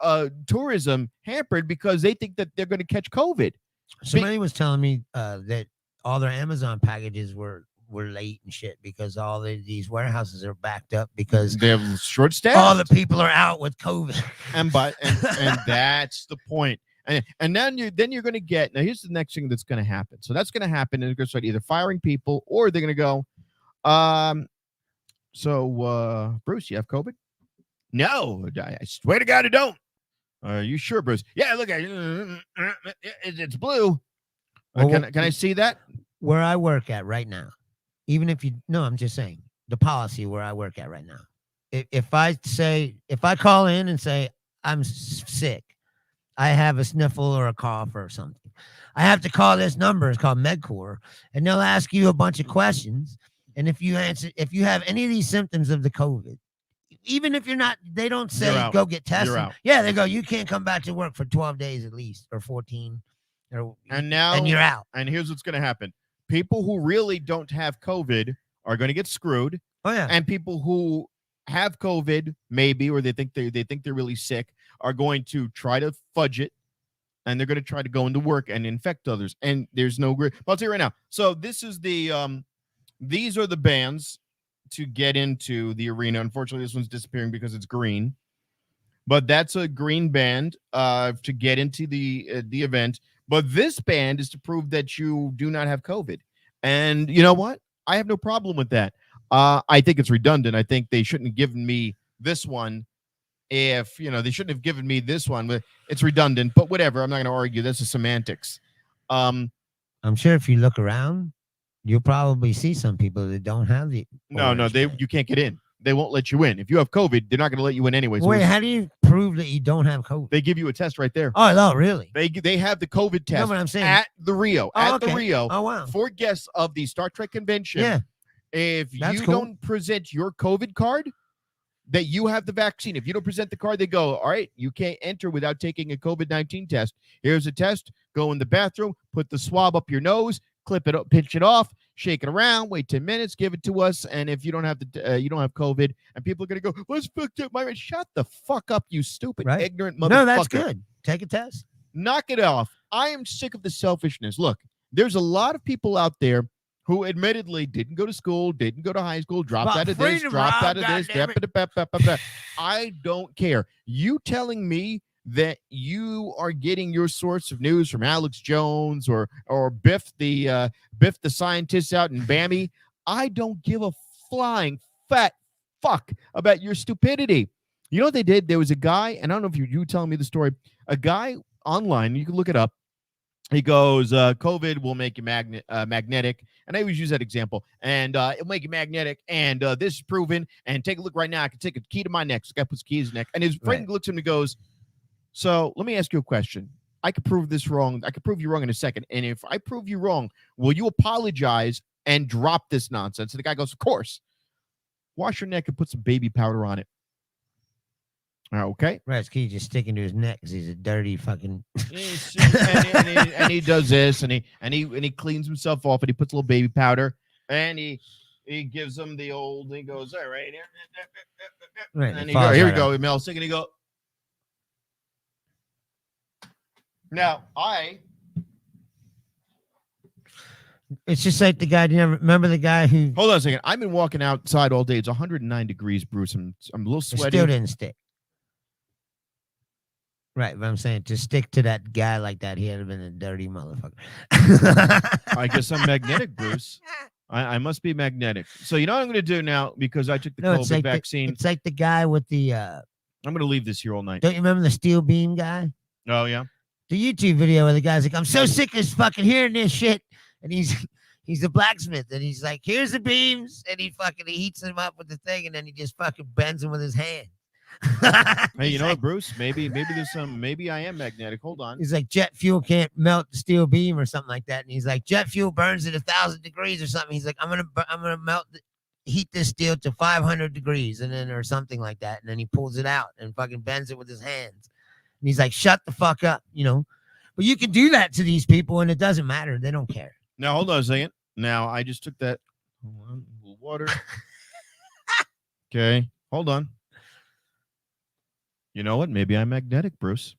tourism hampered because they think that they're going to catch COVID. Somebody was telling me that all their Amazon packages were late and shit because all these warehouses are backed up because they have short staff. All the people are out with COVID. And that's the point. And then you're going to get, now here's the next thing that's going to happen. So that's going to happen, and they're going to start either firing people or they're going to go, so Bruce, you have COVID? No, I swear to God I don't. Are you sure, Bruce? Yeah, look, it's blue. Can I see that? Where I work at right now, even if I'm just saying the policy where I work at right now. If I call in and say I'm sick, I have a sniffle or a cough or something, I have to call this number. It's called MedCore, and they'll ask you a bunch of questions. And if you have any of these symptoms of the COVID, even if you're not, they don't say go get tested. Yeah, they go, you can't come back to work for 12 days at least, or 14. And you're out. And here's what's going to happen. People who really don't have COVID are going to get screwed. Oh, yeah. And people who have COVID, maybe, or they think they're really sick, are going to try to fudge it. And they're going to try to go into work and infect others. And there's no great. I'll tell you right now. So this is these are the bands to get into the arena. Unfortunately, this one's disappearing because it's green. But that's a green band to get into the event. But this band is to prove that you do not have COVID. And you know what? I have no problem with that. I think it's redundant. I think they shouldn't have given me this one. They shouldn't have given me this one. But it's redundant. But whatever. I'm not going to argue. That's the semantics. I'm sure if you look around, you'll probably see some people that don't have the. No, you can't get in. They won't let you in. If you have COVID, they're not going to let you in anyway. Wait, how do you prove that you don't have COVID? They give you a test right there. Oh, no, really? They have the COVID test. No, but I'm saying at the Rio. The Rio. Oh, wow. For guests of the Star Trek convention. Yeah. If you don't present your COVID card, that you have the vaccine. If you don't present the card, they go, all right, you can't enter without taking a COVID-19 test. Here's a test. Go in the bathroom, put the swab up your nose, clip it up, pinch it off, shake it around, wait 10 minutes, give it to us. And if you don't have you don't have COVID, and people are going to go, let's fucked up my shut the fuck up, you stupid, ignorant motherfucker. No, that's good. Take a test. Knock it off. I am sick of the selfishness. Look, there's a lot of people out there who admittedly didn't go to school, didn't go to high school, dropped out of this, dropped out of this. I don't care. You telling me that you are getting your source of news from Alex Jones or Biff the scientist out in Bammy, I don't give a flying fat fuck about your stupidity. You know what they did? There was a guy, and I don't know if you telling me the story, a guy online, you can look it up. He goes, COVID will make you magnetic. And I always use that example. And it'll make you magnetic. And this is proven. And take a look right now. I can take a key to my neck. This guy puts keys in his neck. And his friend looks at him and goes, so let me ask you a question. I could prove this wrong. I could prove you wrong in a second. And if I prove you wrong, will you apologize and drop this nonsense? And the guy goes, of course. Wash your neck and put some baby powder on it. Okay. Right, it's key just sticking to his neck because he's a dirty fucking. and he does this, and he cleans himself off, and he puts a little baby powder, and he gives him the old. He goes, all right, here, right, and he go, here we go. He melts, and he go. Now It's just like the guy. Do you ever remember the guy who? Hold on a second. I've been walking outside all day. It's 109 degrees, Bruce. I'm a little sweaty. It still didn't stick. Right, but I'm saying to stick to that guy like that, he had been a dirty motherfucker. I guess I'm magnetic, Bruce. I must be magnetic. So you know what I'm going to do now because I took the COVID vaccine. It's like the guy with the. I'm going to leave this here all night. Don't you remember the steel beam guy? Oh yeah. The YouTube video where the guy's like, I'm so sick of fucking hearing this shit, and he's a blacksmith, and he's like, here's the beams, and he heats them up with the thing, and then he just fucking bends them with his hand. Hey, you know what, Bruce? Maybe there's some. Maybe I am magnetic. Hold on. He's like, jet fuel can't melt the steel beam or something like that. And he's like, jet fuel burns at 1,000 degrees or something. He's like, I'm gonna heat this steel to 500 degrees, and then or something like that. And then he pulls it out and fucking bends it with his hands. And he's like, shut the fuck up, you know. But you can do that to these people, and it doesn't matter. They don't care. Now hold on a second. Now I just took that. Hold on, a little water. Okay, hold on. You know what? Maybe I'm magnetic, Bruce.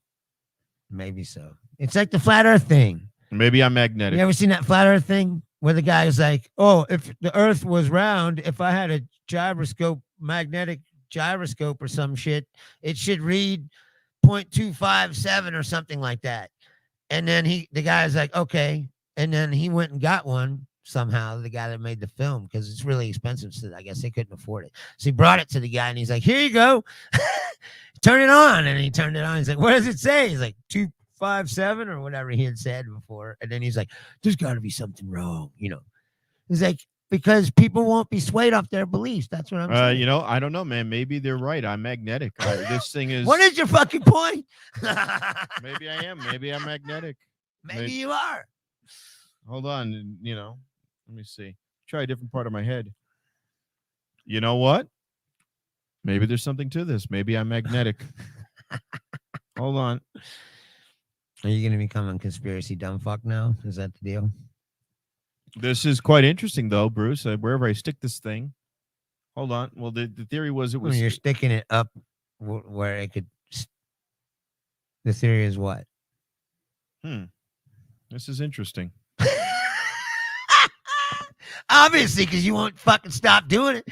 Maybe so. It's like the flat earth thing. Maybe I'm magnetic. You ever seen that flat earth thing where the guy is like, oh, if the earth was round, if I had a gyroscope, magnetic gyroscope or some shit, it should read 0.257 or something like that. And then the guy's like, okay. And then he went and got one somehow, the guy that made the film, because it's really expensive. So I guess they couldn't afford it. So he brought it to the guy and he's like, here you go. Turn it on. And he turned it on. He's like, what does it say? He's like 257 or whatever he had said before. And then he's like, there's got to be something wrong. You know, he's like, because people won't be swayed off their beliefs. That's what I'm saying. You know, I don't know, man. Maybe they're right. I'm magnetic. This thing is. What is your fucking point? Maybe I am. Maybe I'm magnetic. Maybe you are. Hold on. You know, let me see. Try a different part of my head. You know what? Maybe there's something to this. Maybe I'm magnetic. Hold on. Are you going to become a conspiracy dumb fuck now? Is that the deal? This is quite interesting, though, Bruce. Wherever I stick this thing. Hold on. Well, the theory was it was. When you're sticking it up where it could. The theory is what? This is interesting. Obviously, because you won't fucking stop doing it.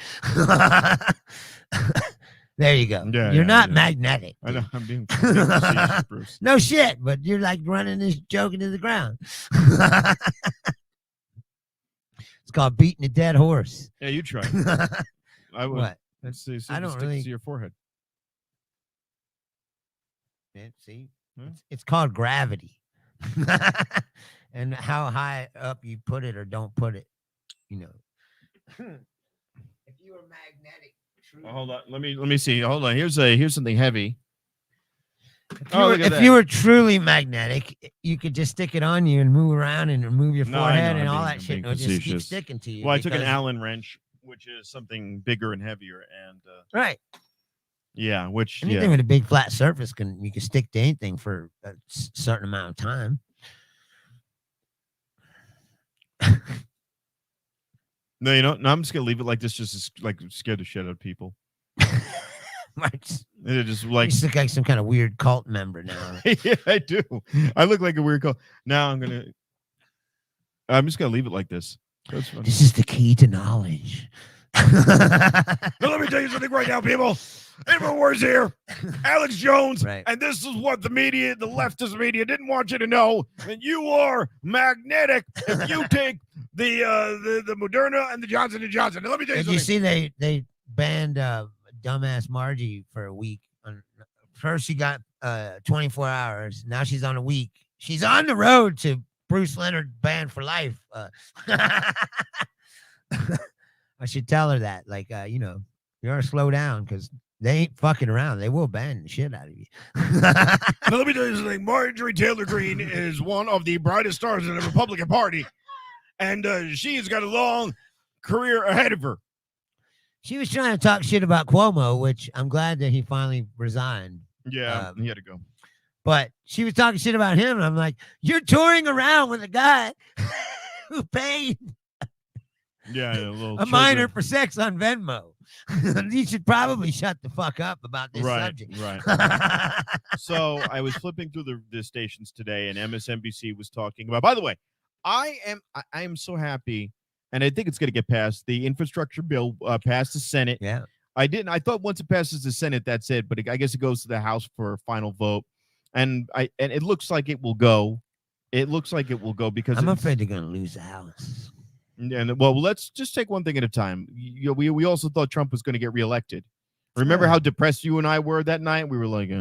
There you go. Yeah, you're not magnetic. I know. I'm being facetious, Bruce. No shit, but you're like running this joke into the ground. It's called beating a dead horse. Yeah, you try. I would. What? Let's see. I don't really to your forehead. Yeah, see, it's called gravity, and how high up you put it or don't put it. You know, if you were magnetic. Hold on. Let me see. Hold on. Here's something heavy. If you were truly magnetic, you could just stick it on you and move around and move your forehead and all that shit. It would just keep sticking to you. Well, I took an Allen wrench, which is something bigger and heavier, and right. Yeah, which anything with a big flat surface you can stick to anything for a certain amount of time. No, no, I'm just gonna leave it like this, just to, like scare the shit out of people. It just like you look like some kind of weird cult member now. Yeah, I do. I look like a weird cult. Now I'm just gonna leave it like this. This is the key to knowledge. Now, let me tell you something right now, people. InfoWars here, Alex Jones, and this is what the media, the leftist media, didn't want you to know. And you are magnetic if you take the Moderna and the Johnson & Johnson. Now, let me tell you something. something. You see, they banned dumbass Margie for a week. First, she got 24 hours. Now she's on a week. She's on the road to Bruce Leonard banned for life. I should tell her that, like, you gotta slow down because they ain't fucking around. They will ban the shit out of you. Now, let me tell you something. Marjorie Taylor Greene is one of the brightest stars in the Republican Party, and she's got a long career ahead of her. She was trying to talk shit about Cuomo, which I'm glad that he finally resigned. Yeah, he had to go. But she was talking shit about him, and I'm like, you're touring around with a guy who paid a minor for sex on Venmo. You should probably shut the fuck up about this subject. Right. So I was flipping through the stations today, and MSNBC was talking about. By the way, I am so happy, and I think it's going to get passed. The infrastructure bill passed the Senate. Yeah. I thought once it passes the Senate, that's it. But I guess it goes to the House for a final vote, and it looks like it will go. It looks like it will go because I'm afraid they're going to lose the House. And well, let's just take one thing at a time. We also thought Trump was going to get reelected. Remember how depressed you and I were that night? We were like,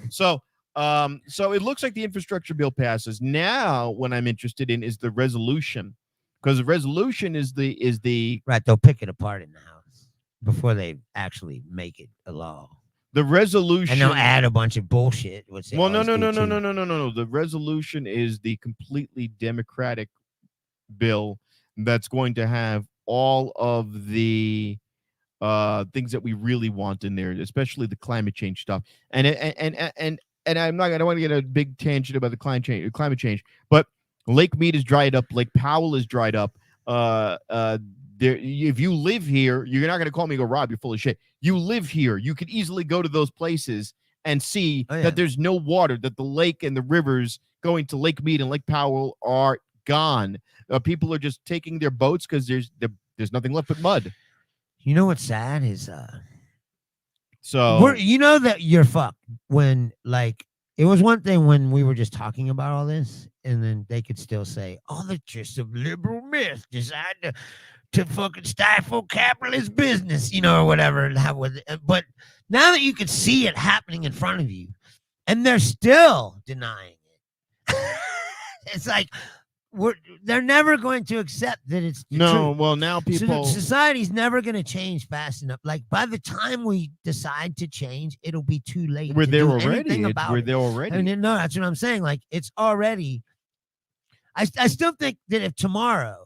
so it looks like the infrastructure bill passes. Now, what I'm interested in is the resolution, because the resolution is the right. They'll pick it apart in the House before they actually make it a law. The resolution, and they'll add a bunch of bullshit. No. The resolution is the completely Democratic bill that's going to have all of the things that we really want in there, especially the climate change stuff. And I don't want to get a big tangent about the climate change, but Lake Mead is dried up, Lake Powell is dried up. If you live here, you're not going to call me and go, Rob, you're full of shit. You live here, you could easily go to those places and see that there's no water, that the lake and the rivers going to Lake Mead and Lake Powell are gone. People are just taking their boats because there's nothing left but mud. You know what's sad is so you know that you're fucked when, like, it was one thing when we were just talking about all this, and then they could still say, oh, they're just a liberal myth designed to fucking stifle capitalist business, or whatever. But now that you can see it happening in front of you, and they're still denying it, it's like, they're never going to accept that it's the truth. Well, now people, society's never going to change fast enough. Like, by the time we decide to change, it'll be too late. We're there already. I mean, no, that's what I'm saying. Like, it's already. I still think that if tomorrow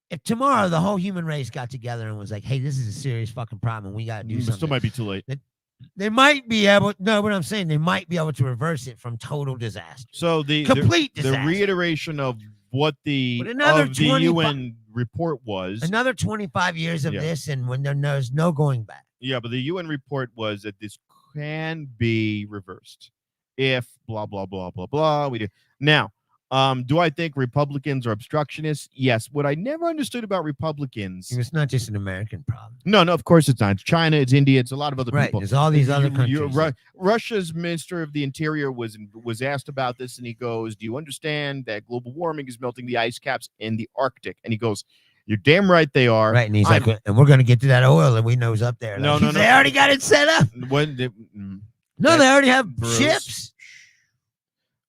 the whole human race got together and was like, "Hey, this is a serious fucking problem, and we got to do something," still might be too late. They might be able. No, what I'm saying, they might be able to reverse it from total disaster. So complete disaster. The reiteration of what the UN report was. Another 25 years of this, and when there's no going back. Yeah, but the UN report was that this can be reversed if blah blah blah blah blah. We do now. Do I think Republicans are obstructionists? Yes. What I never understood about Republicans, it's not just an American problem. No, of course it's not. It's China, it's India, it's a lot of other people. There's all these other countries. Russia's Minister of the Interior was asked about this, and he goes, "Do you understand that global warming is melting the ice caps in the Arctic?" And he goes, "You're damn right they are." Right, and he's like, "And we're going to get to that oil that we know is up there." No. They already got it set up. They already have ships.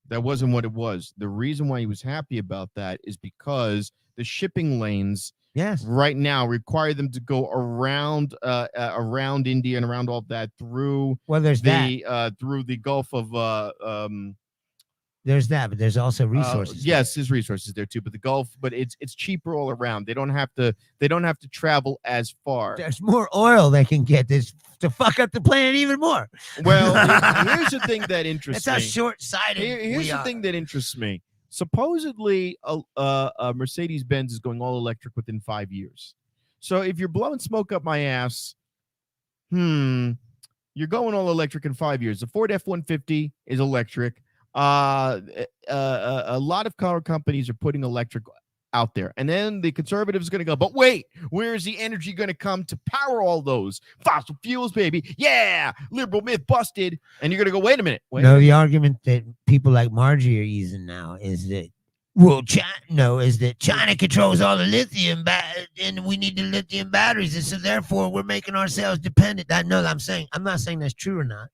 That wasn't what it was. The reason why he was happy about that is because the shipping lanes right now require them to go around India and around all that through through the Gulf of There's that, but there's also resources. Yes, there's resources there too, but the Gulf, but it's cheaper all around. They don't have to travel as far. There's more oil they can get this to fuck up the planet even more. Well, here's the thing that interests That's me. how short-sighted Here's the thing that interests me. Supposedly, a Mercedes-Benz is going all electric within 5 years. So if you're blowing smoke up my ass, you're going all electric in 5 years. The Ford F-150 is electric. A lot of car companies are putting electric out there, and then the conservatives are going to go, but wait, where is the energy going to come to power all those fossil fuels, baby? Yeah, liberal myth busted. And you're going to go, wait a minute. The argument that people like Margie are using now is that China controls all the lithium and we need the lithium batteries, and so therefore we're making ourselves dependent. I'm not saying that's true or not.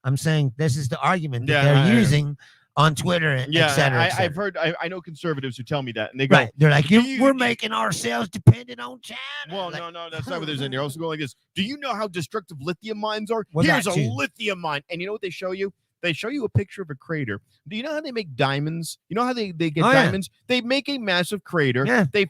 I'm saying this is the argument that they're using on Twitter, et cetera. I've heard. I know conservatives who tell me that, and they go, right. They're like, we're making ourselves dependent on China. Well, like, no, that's not what they're saying. They're also going like this. Do you know how destructive lithium mines are? Well, Here's a lithium mine, and you know what they show you? They show you a picture of a crater. Do you know how they make diamonds? You know how they get diamonds? Yeah. They make a massive crater. Yeah. They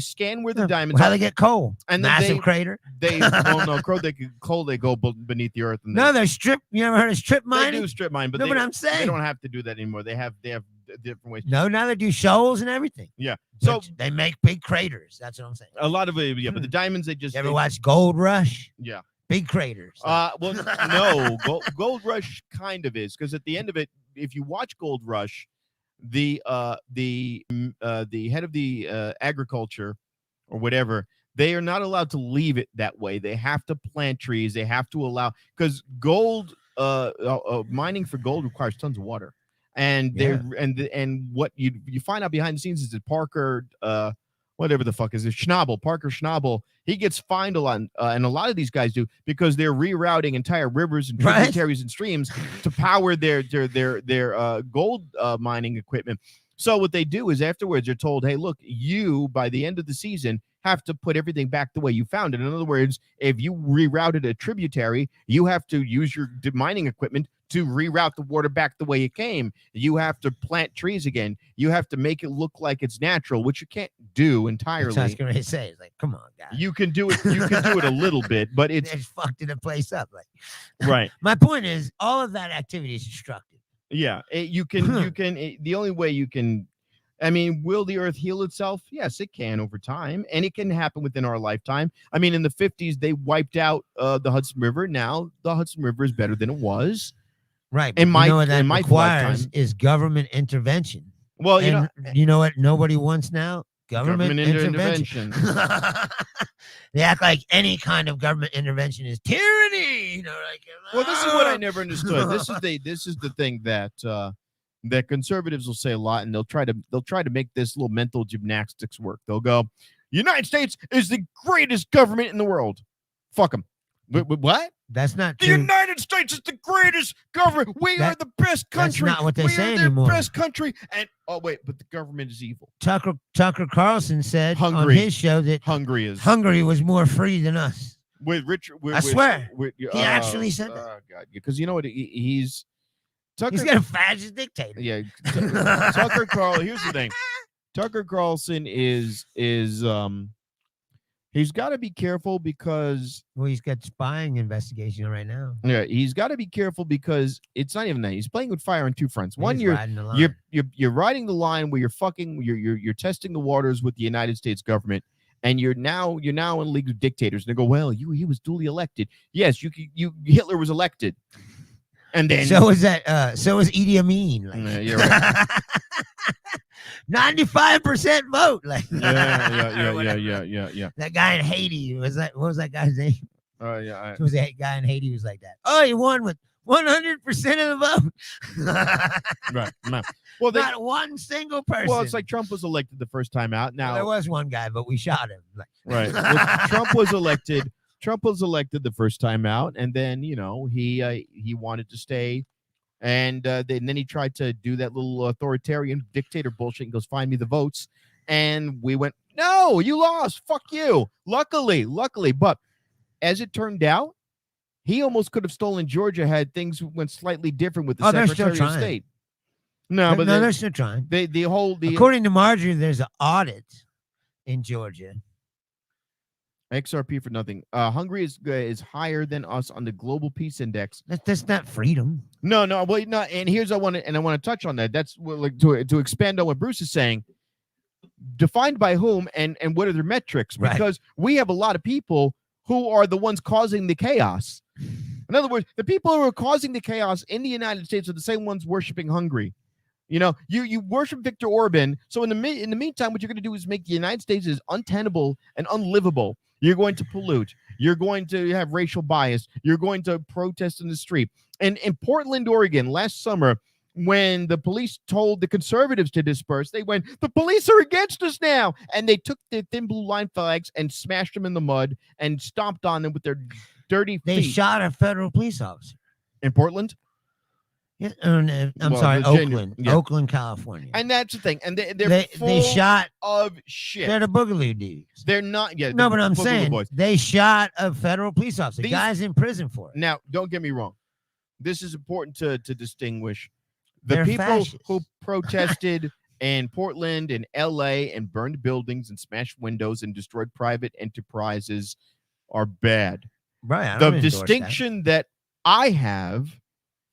scan where the diamonds are. How they get coal? And massive crature. They go beneath the earth. And they're strip. You ever heard of strip mining? They do strip mine, but what I'm saying. They don't have to do that anymore. They have different ways. No, now they do shoals and everything. Yeah. So they make big craters. That's what I'm saying. A lot of it, yeah. But the diamonds, they just. You ever watch Gold Rush? Yeah. Big craters. Well, no. Gold Rush kind of is, because at the end of it, if you watch Gold Rush, the head of the agriculture or whatever, they are not allowed to leave it that way. They have to plant trees. They have to allow, because gold mining for gold requires tons of water, and and what you find out behind the scenes is that Parker whatever the fuck is it, Parker Schnabel, he gets fined a lot, and a lot of these guys do, because they're rerouting entire rivers and tributaries and streams to power their gold mining equipment. So what they do is afterwards they're told, hey, look, you by the end of the season have to put everything back the way you found it. In other words, if you rerouted a tributary, you have to use your mining equipment to reroute the water back the way it came. You have to plant trees again. You have to make it look like it's natural, which you can't do entirely. That's what I was going to say. It's like, come on, guys. You can do it. You can do it a little bit, but it's fucked the place up. Like, right. My point is, all of that activity is destructive. Yeah, the only way you can. I mean, will the earth heal itself? Yes, it can over time, and it can happen within our lifetime. I mean, in the 50s, they wiped out the Hudson River. Now the Hudson River is better than it was. Right. In my lifetime is government intervention. Well, you know what nobody wants now? Government intervention. They act like any kind of government intervention is tyranny. Well, this is what I never understood. This is the thing that that conservatives will say a lot, and they'll try to make this little mental gymnastics work. They'll go, United States is the greatest government in the world. Fuck them. What? That's not true. The United States is the greatest government. We are the best country. That's not what they say anymore. We are the best country. And but the government is evil. Tucker Carlson said on his show that Hungary was more free than us. I swear. He actually said that. Oh God, because you know what? He's got a fascist dictator. Yeah. Tucker Carlson. Here's the thing. Tucker Carlson is he's got to be careful because he's got spying investigation right now. Yeah, he's got to be careful because it's not even that. He's playing with fire on two fronts. One, you're riding the line where you're testing the waters with the United States government, and you're now in league of dictators. And they go, well, he was duly elected. Yes, Hitler was elected. And then so was Idi Amin. You're right. 95% vote. Like yeah. That guy in Haiti what was that guy's name? Oh yeah. It was that guy in Haiti who was like that. Oh, he won with 100% of the vote. Right. No. Well, not one single person. Well, it's like Trump was elected the first time out. Now there was one guy, but we shot him. Right. Well, Trump was elected the first time out, and then he wanted to stay, and then he tried to do that little authoritarian dictator bullshit and goes, find me the votes, and we went, no, you lost, fuck you. Luckily, but as it turned out, he almost could have stolen Georgia had things went slightly different with the Secretary of State. No, but they're still trying. According to Marjorie, there's an audit in Georgia. XRP for nothing. Hungary is higher than us on the global peace index. That's not freedom. No. Well, no. And here's I want to touch on that. That's like to expand on what Bruce is saying. Defined by whom and what are their metrics? Because we have a lot of people who are the ones causing the chaos. In other words, the people who are causing the chaos in the United States are the same ones worshiping Hungary. You know, you worship Viktor Orban. So in the meantime, what you're going to do is make the United States is untenable and unlivable. You're going to pollute. You're going to have racial bias. You're going to protest in the street. And in Portland, Oregon, last summer, when the police told the conservatives to disperse, they went, the police are against us now. And they took their thin blue line flags and smashed them in the mud and stomped on them with their dirty feet. They shot a federal police officer. In Portland? Yeah, sorry, Virginia. Oakland. Yeah. Oakland, California. And that's the thing. And they shot of shit. They're the Boogaloo dudes. They're not yet. No, but I'm saying they shot a federal police officer. Guy's in prison for it. Now, don't get me wrong. This is important to distinguish. The people fascists. Who protested in Portland and LA and burned buildings and smashed windows and destroyed private enterprises are bad. Right. The distinction that I have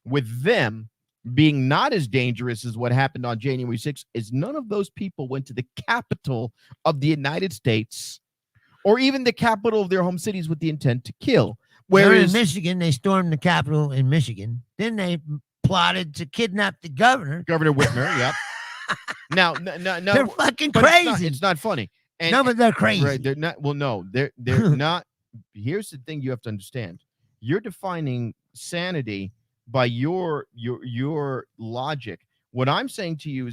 with them being not as dangerous as what happened on January 6th is none of those people went to the capital of the United States or even the capital of their home cities with the intent to kill. Whereas in Michigan, they stormed the Capitol in Michigan. Then they plotted to kidnap the governor. Governor Whitmer, yep. No. They're fucking crazy. It's not funny. And, no, but they're crazy. Right, they're not. Well, no, they're not. Here's the thing you have to understand. You're defining sanity by your logic. What I'm saying to you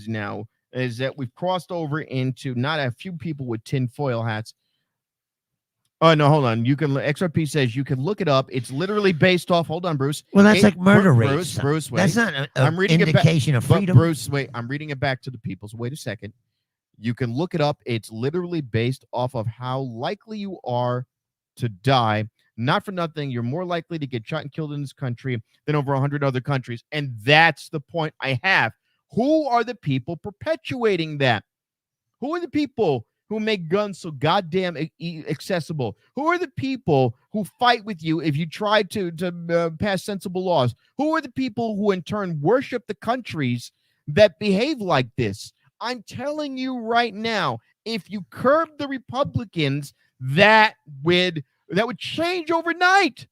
is that we've crossed over into not a few people with tinfoil hats. Oh, no, hold on. You can XRP says you can look it up. It's literally based off. Hold on, Bruce. Well, that's like murder rates. Bruce, wait. That's not an indication of freedom. Bruce, wait. I'm reading it back to the people. So wait a second. You can look it up. It's literally based off of how likely you are to die. Not for nothing. You're more likely to get shot and killed in this country than over 100 other countries. And that's the point I have. Who are the people perpetuating that? Who are the people who make guns so goddamn accessible? Who are the people who fight with you if you try to pass sensible laws? Who are the people who in turn worship the countries that behave like this? I'm telling you right now, if you curb the Republicans, that would change overnight.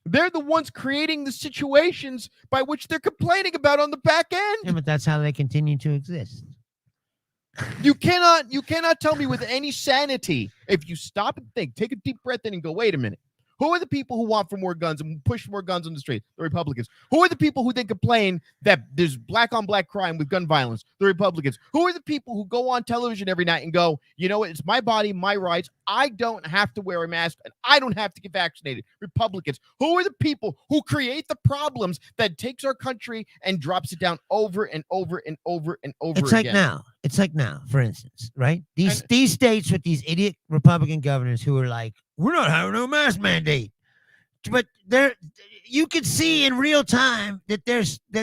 They're the ones creating the situations by which they're complaining about on the back end. Yeah, but that's how they continue to exist. You cannot tell me with any sanity, if you stop and think, take a deep breath in and go, wait a minute. Who are the people who want for more guns and push more guns on the street? The Republicans. Who are the people who then complain that there's black on black crime with gun violence? The Republicans. Who are the people who go on television every night and go, you know what? It's my body, my rights. I don't have to wear a mask and I don't have to get vaccinated. Republicans. Who are the people who create the problems that takes our country and drops it down over and over and over and over again? It's like now, for instance, right? These states with these idiot Republican governors who are like, we're not having no mask mandate. But you could see in real time that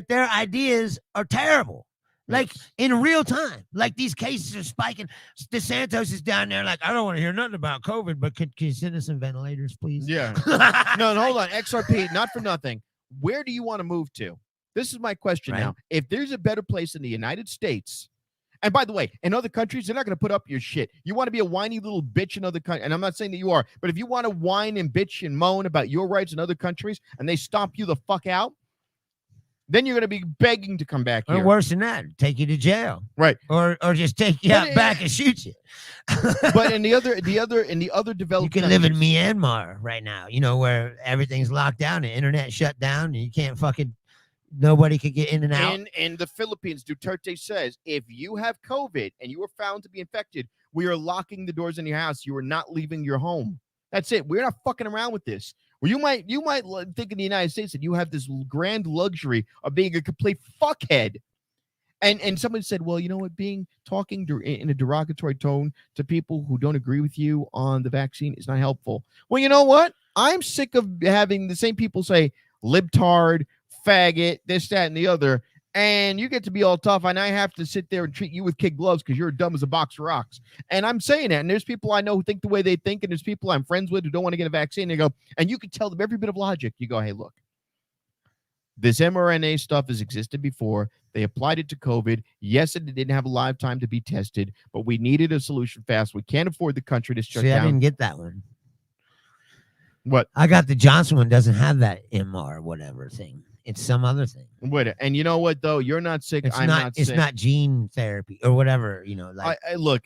their ideas are terrible. Like in real time. Like these cases are spiking. DeSantis is down there like, I don't want to hear nothing about COVID, but can you send us some ventilators, please? Yeah. No, hold on. XRP, not for nothing. Where do you want to move to? This is my question now. If there's a better place in the United States, and by the way, in other countries, they're not going to put up your shit. You want to be a whiny little bitch in other countries, and I'm not saying that you are, but if you want to whine and bitch and moan about your rights in other countries and they stomp you the fuck out, then you're going to be begging to come back here. Or worse than that, take you to jail. Right. Or just take you out back and shoot you. But in the other developed you can live in Myanmar right now, where everything's locked down, the internet shut down, and you can't nobody could get in and out. In the Philippines, Duterte says, if you have COVID and you are found to be infected, we are locking the doors in your house. You are not leaving your home. That's it. We're not fucking around with this. Well, you might think in the United States that you have this grand luxury of being a complete fuckhead. And someone said, well, you know what? Talking in a derogatory tone to people who don't agree with you on the vaccine is not helpful. Well, you know what? I'm sick of having the same people say libtard, faggot, this, that, and the other, and you get to be all tough, and I have to sit there and treat you with kid gloves because you're dumb as a box of rocks. And I'm saying that, and there's people I know who think the way they think, and there's people I'm friends with who don't want to get a vaccine. They go, and you can tell them every bit of logic. You go, hey, look, this mRNA stuff has existed before. They applied it to COVID. Yes, it didn't have a lifetime to be tested, but we needed a solution fast. We can't afford the country to shut See, down. I didn't get that one. What? I got the Johnson one. Doesn't have that MR whatever thing. It's some other thing. Wait, and you know what though? You're not sick. It's I'm not sick. It's not gene therapy or whatever. You know, like I look.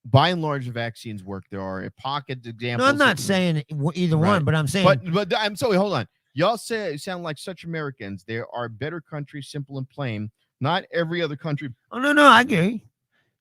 By and large, the vaccines work. There are pocket examples. no, I'm not saying either Right. one, but I'm saying. But I'm sorry. Hold on. Y'all sound like such Americans. There are better countries, simple and plain. Not every other country. Oh no, I agree.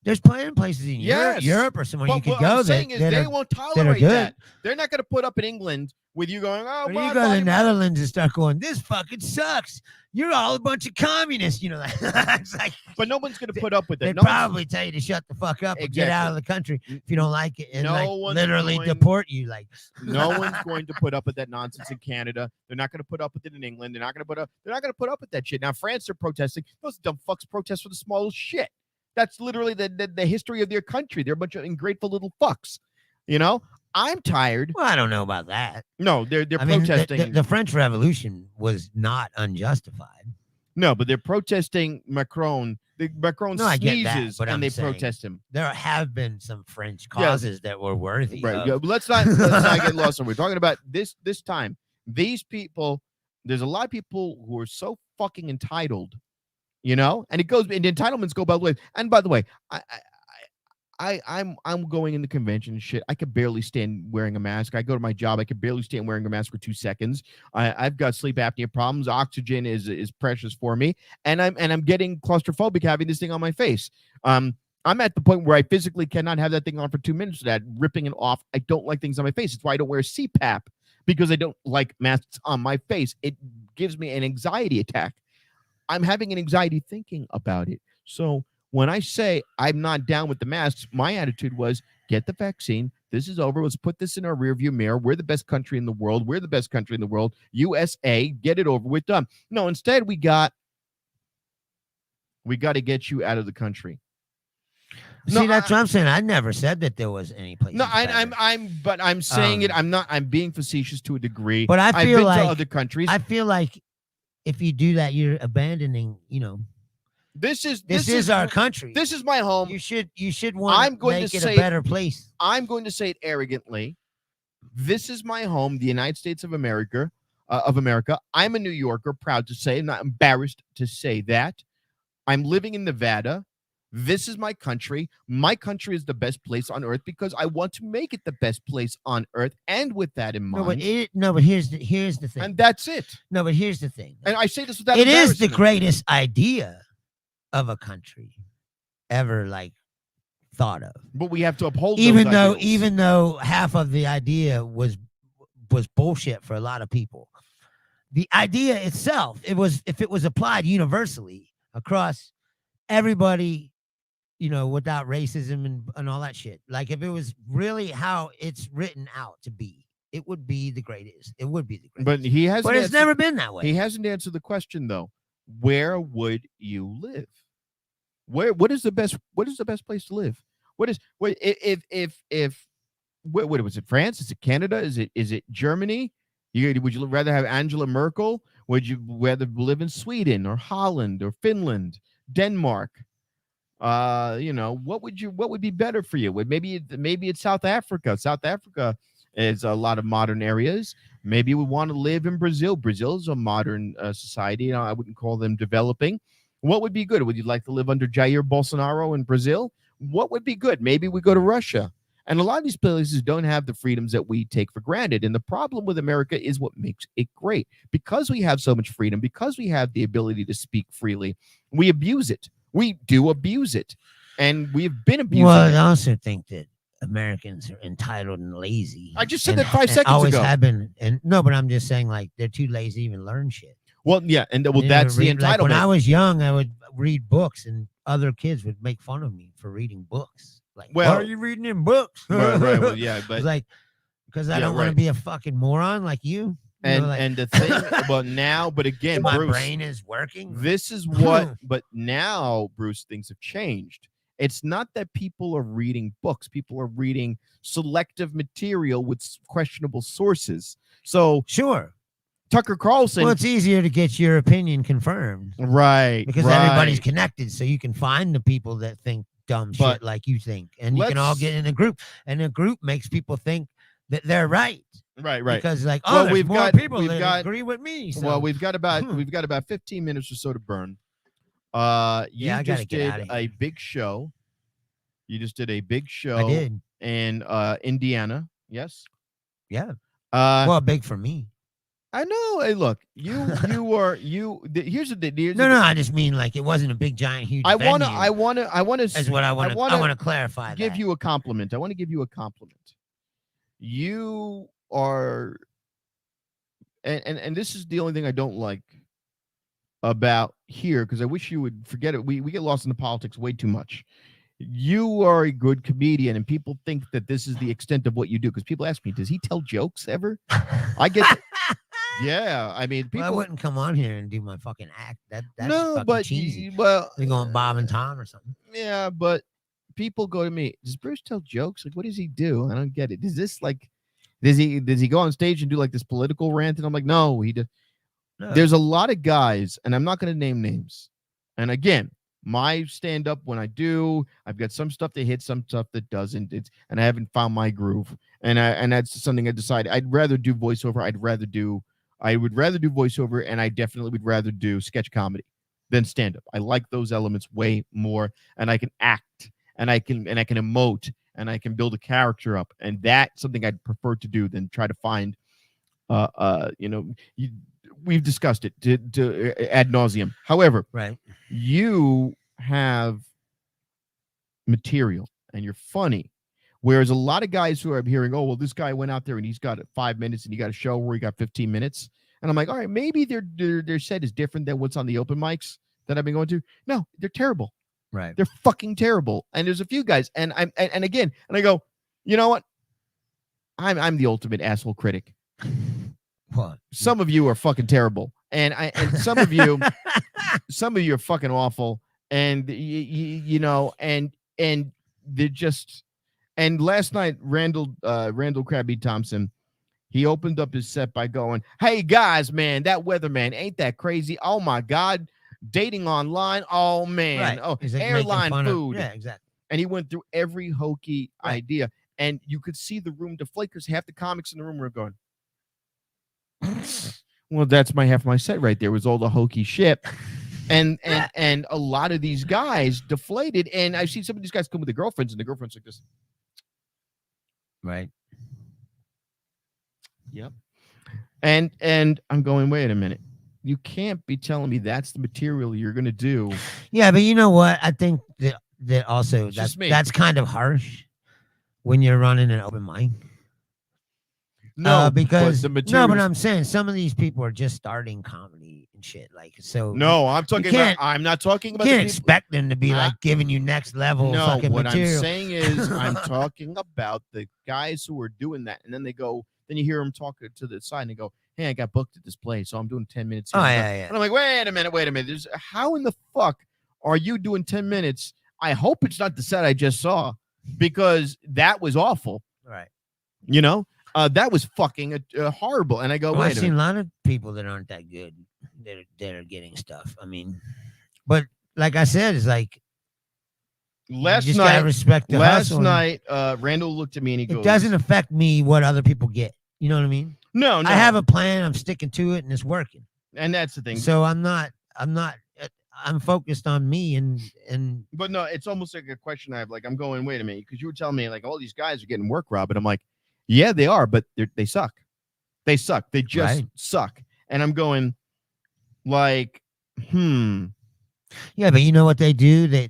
There's plenty of places in Yes. Europe or somewhere you But could what go I'm saying is they are, won't that are tolerate good. that. They're not going to put up in England with you going, oh, Or well, you go to the Netherlands and start going, this fucking sucks. You're all a bunch of communists. You know, it's like, but no one's going to put up with they'd it. No one's- probably tell you to shut the fuck up and get out of the country if you don't like it, and No like one's literally going- deport you. Like No one's going to put up with that nonsense in Canada. They're not going to put up with it in England. They're not going to put up with that shit. Now, France, they're protesting. Those dumb fucks protest for the smallest shit. That's literally the history of their country. They're a bunch of ungrateful little fucks. You know, I'm tired. Well, I don't know about that. No, they're I mean, protesting. the French Revolution was not unjustified. No, but they're protesting Macron. Macron No, I get that, sneezes but and I'm they saying- protest him. There have been some French causes that were worthy. Right. of- Yeah, but let's not get lost. We're talking about this time. These people, there's a lot of people who are so fucking entitled, you know, and entitlements go both ways. And by the way, I'm going in the convention and shit. I could barely stand wearing a mask. I go to my job. I could barely stand wearing a mask for 2 seconds. I've got sleep apnea problems. Oxygen is precious for me, and I'm getting claustrophobic having this thing on my face. I'm at the point where I physically cannot have that thing on for 2 minutes without ripping it off. I don't like things on my face. It's why I don't wear CPAP, because I don't like masks on my face. It gives me an anxiety attack. I'm having an anxiety thinking about it. So when I say I'm not down with the masks, my attitude was get the vaccine. This is over. Let's put this in our rearview mirror. We're the best country in the world. We're the best country in the world. USA, get it over with, done. No, instead we got to get you out of the country. See, that's what I'm saying. I never said that there was any place. No, I'm saying it. I'm being facetious to a degree. But I I've feel been like to other countries. I feel like if you do that, you're abandoning. You know, this is our country. This is my home. You should want to make it a better place. I'm going to say it arrogantly. This is my home, the United States of America. I'm a New Yorker, proud to say. I'm not embarrassed to say that. I'm living in Nevada. This is my country. My country is the best place on earth because I want to make it the best place on earth. And with that in mind, but here's the thing. And that's it. No, but here's the thing. And I say this without it is the embarrassment. greatest idea of a country ever like thought of. But we have to uphold even those though half of the idea was bullshit for a lot of people. The idea itself, if it was applied universally across everybody, you know, without racism and all that shit. Like if it was really how it's written out to be, it would be the greatest. It would be the greatest. But it's never been that way. He hasn't answered the question though. Where would you live? What is the best place to live? What was it? France? Is it Canada? Is it Germany? Would you rather have Angela Merkel? Would you rather live in Sweden or Holland or Finland, Denmark? You know, what would be better for you? Maybe it's South Africa. South Africa is a lot of modern areas. Maybe we want to live in Brazil. Brazil is a modern society. I wouldn't call them developing. What would be good? Would you like to live under Jair Bolsonaro in Brazil? What would be good? Maybe we go to Russia. And a lot of these places don't have the freedoms that we take for granted. And the problem with America is what makes it great. Because we have so much freedom, because we have the ability to speak freely, we abuse it. We do abuse it. And we've been abusing it. I also think that Americans are entitled and lazy. I just said that 5 seconds always ago. Have been. And no, but I'm just saying, like, they're too lazy to even learn shit. Well, yeah, and that's the entitlement. Like, when I was young, I would read books, and other kids would make fun of me for reading books. Like, why are you reading in books? Right, well, yeah, but it's like, because I don't want to be a fucking moron like you. And the thing, but again, my Bruce, brain is working. this is what, but now, Bruce, things have changed. It's not that people are reading books; people are reading selective material with questionable sources. So, Sure, Tucker Carlson. well, it's easier to get your opinion confirmed, Right? Because everybody's connected, so you can find the people that think dumb shit like you think, and you can all get in a group, and a group makes people think that they're right. Right. Because like, Well, there's we've more got- people we've that got- agree with me. So. Well, we've got about 15 minutes or so to burn. You I gotta just get did outta a here. big show. You just did a big show. I did. In Indiana. Yes. Yeah. Well, big for me. I know. Hey, look, here's the thing. No, I just mean like it wasn't a big, giant, huge. I want venue. to. Is what I want to clarify. Give that. you a compliment. I want to give you a compliment. You are, and this is the only thing I don't like about here, because I wish you would forget it. We get lost in the politics way too much. You are a good comedian, and people think that this is the extent of what you do. Because people ask me, does he tell jokes ever? I get. Yeah, I mean, people. Well, I wouldn't come on here and do my fucking act. That's no, fucking but cheesy. Well, They're going Bob and Tom or something. Yeah, but people go to me. Does Bruce tell jokes? Like, what does he do? I don't get it. Is this like, does he go on stage and do like this political rant? And I'm like, no, he does. No. There's a lot of guys, and I'm not going to name names. And again, my stand up, when I do, I've got some stuff that hits, some stuff that doesn't. And I haven't found my groove. And that's something I decided. I'd rather do voiceover. I would rather do voiceover, and I definitely would rather do sketch comedy than stand up. I like those elements way more, and I can act, and I can emote, and I can build a character up, and that's something I'd prefer to do than try to find we've discussed it to ad nauseum. However, right, you have material and you're funny, whereas a lot of guys who are hearing, oh, well, this guy went out there and he's got 5 minutes and he got a show where he got 15 minutes, and I'm like, all right, maybe their set is different than what's on the open mics that I've been going to. No, they're terrible. Right, they're fucking terrible. And there's a few guys, and I go, you know what? I'm the ultimate asshole critic. What? Some of you are fucking terrible, and some of you are fucking awful, and and they're just. And last night, Randall Krabby Thompson, he opened up his set by going, "Hey guys, man, that weatherman ain't that crazy? Oh my god, dating online, oh man, right. Oh, like airline food, yeah, exactly." And he went through every hokey idea, and you could see the room deflate because half the comics in the room were going, well, that's half my set right there was all the hokey shit. And a lot of these guys deflated. And I've seen some of these guys come with their girlfriends, and the girlfriends like this. Right. Yep. And I'm going, wait a minute. You can't be telling me that's the material you're gonna do. Yeah, but you know what? I think that also that's kind of harsh when you're running an open mic. No, because but I'm saying some of these people are just starting comedy and shit. Like, so no, I'm talking about. I'm not talking about. You can't expect them to be like giving you next level. No, fucking what material. I'm saying is, I'm talking about the guys who are doing that, and then they go. Then you hear them talk to the side, and they go, "Hey, I got booked at this place, so I'm doing 10 minutes." Oh yeah. And I'm like, wait a minute. How in the fuck are you doing 10 minutes? I hope it's not the set I just saw, because that was awful. Right. You know. That was fucking horrible. And I go, I've seen a lot of people that aren't that good that are getting stuff. I mean, but like I said, it's like last night, Randall looked at me and he goes, it doesn't affect me what other people get. You know what I mean? No. I have a plan. I'm sticking to it, and it's working. And that's the thing. So I'm focused on me and. But no, it's almost like a question I have. Like, I'm going, wait a minute, because you were telling me like all these guys are getting work, Rob, and I'm like, yeah, they are, but they suck. They suck. They just suck. And I'm going, like, Yeah, but you know what they do? They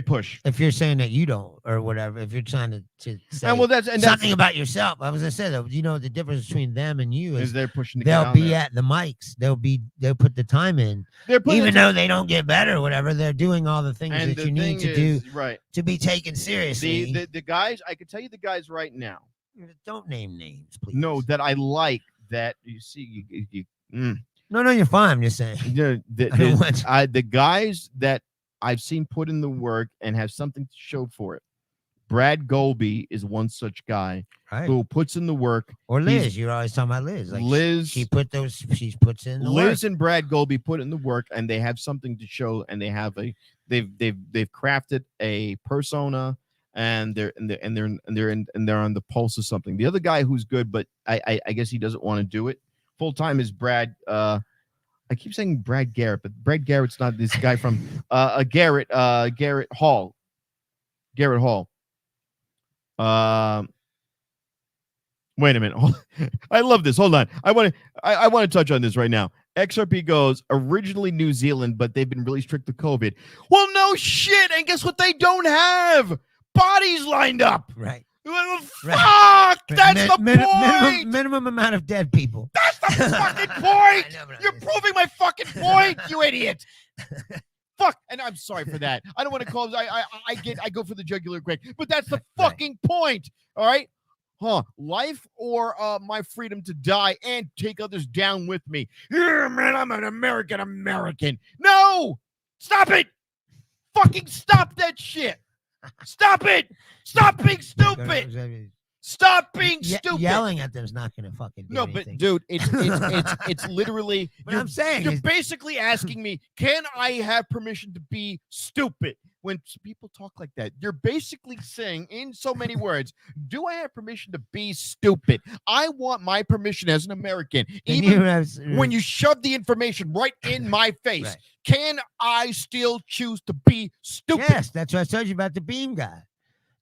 push. If you're saying that you don't or whatever, if you're trying to say that's something about yourself, I was gonna say though, you know the difference between them and you is they're pushing. They'll be at the mics. They'll put the time in. Even though they don't get better or whatever, they're doing all the things that you need to do to be taken seriously. The guys, I can tell you the guys right now. Don't name names, please. No, that I like that you see No, you're fine. I'm just saying. The guys that I've seen put in the work and have something to show for it. Brad Golby is one such guy who puts in the work. Or Liz, you're always talking about Liz. Like Liz, she puts in the Liz work. and Brad Golby put in the work, and they have something to show, and they have they've crafted a persona, and they're on the pulse of something. The other guy who's good, but I guess he doesn't want to do it full time is Brad. I keep saying Brad Garrett, but Brad Garrett's not this guy from Garrett Hall. Garrett Hall. Wait a minute. I love this. Hold on. I want to touch on this right now. XRP goes originally New Zealand, but they've been really strict with COVID. Well, no shit. And guess what? They don't have bodies lined up. Right. Fuck. That's the point. Minimum amount of dead people. That's the fucking point. You're proving my fucking point, you idiot. Fuck, and I'm sorry for that. I don't want to call. I go for the jugular, Greg, but that's the fucking point. All right, life or my freedom to die and take others down with me. Yeah, man, I'm an American. No, stop it. Fucking stop that shit. Stop it. Stop being stupid. Stop being stupid. Yelling at them is not going to fucking do anything. But dude, it's literally. I'm saying you're basically asking me, can I have permission to be stupid? When people talk like that, you're basically saying, in so many words, do I have permission to be stupid? I want my permission as an American, even when you shove the information right in my face. Right. Can I still choose to be stupid? Yes, that's what I told you about the beam guy.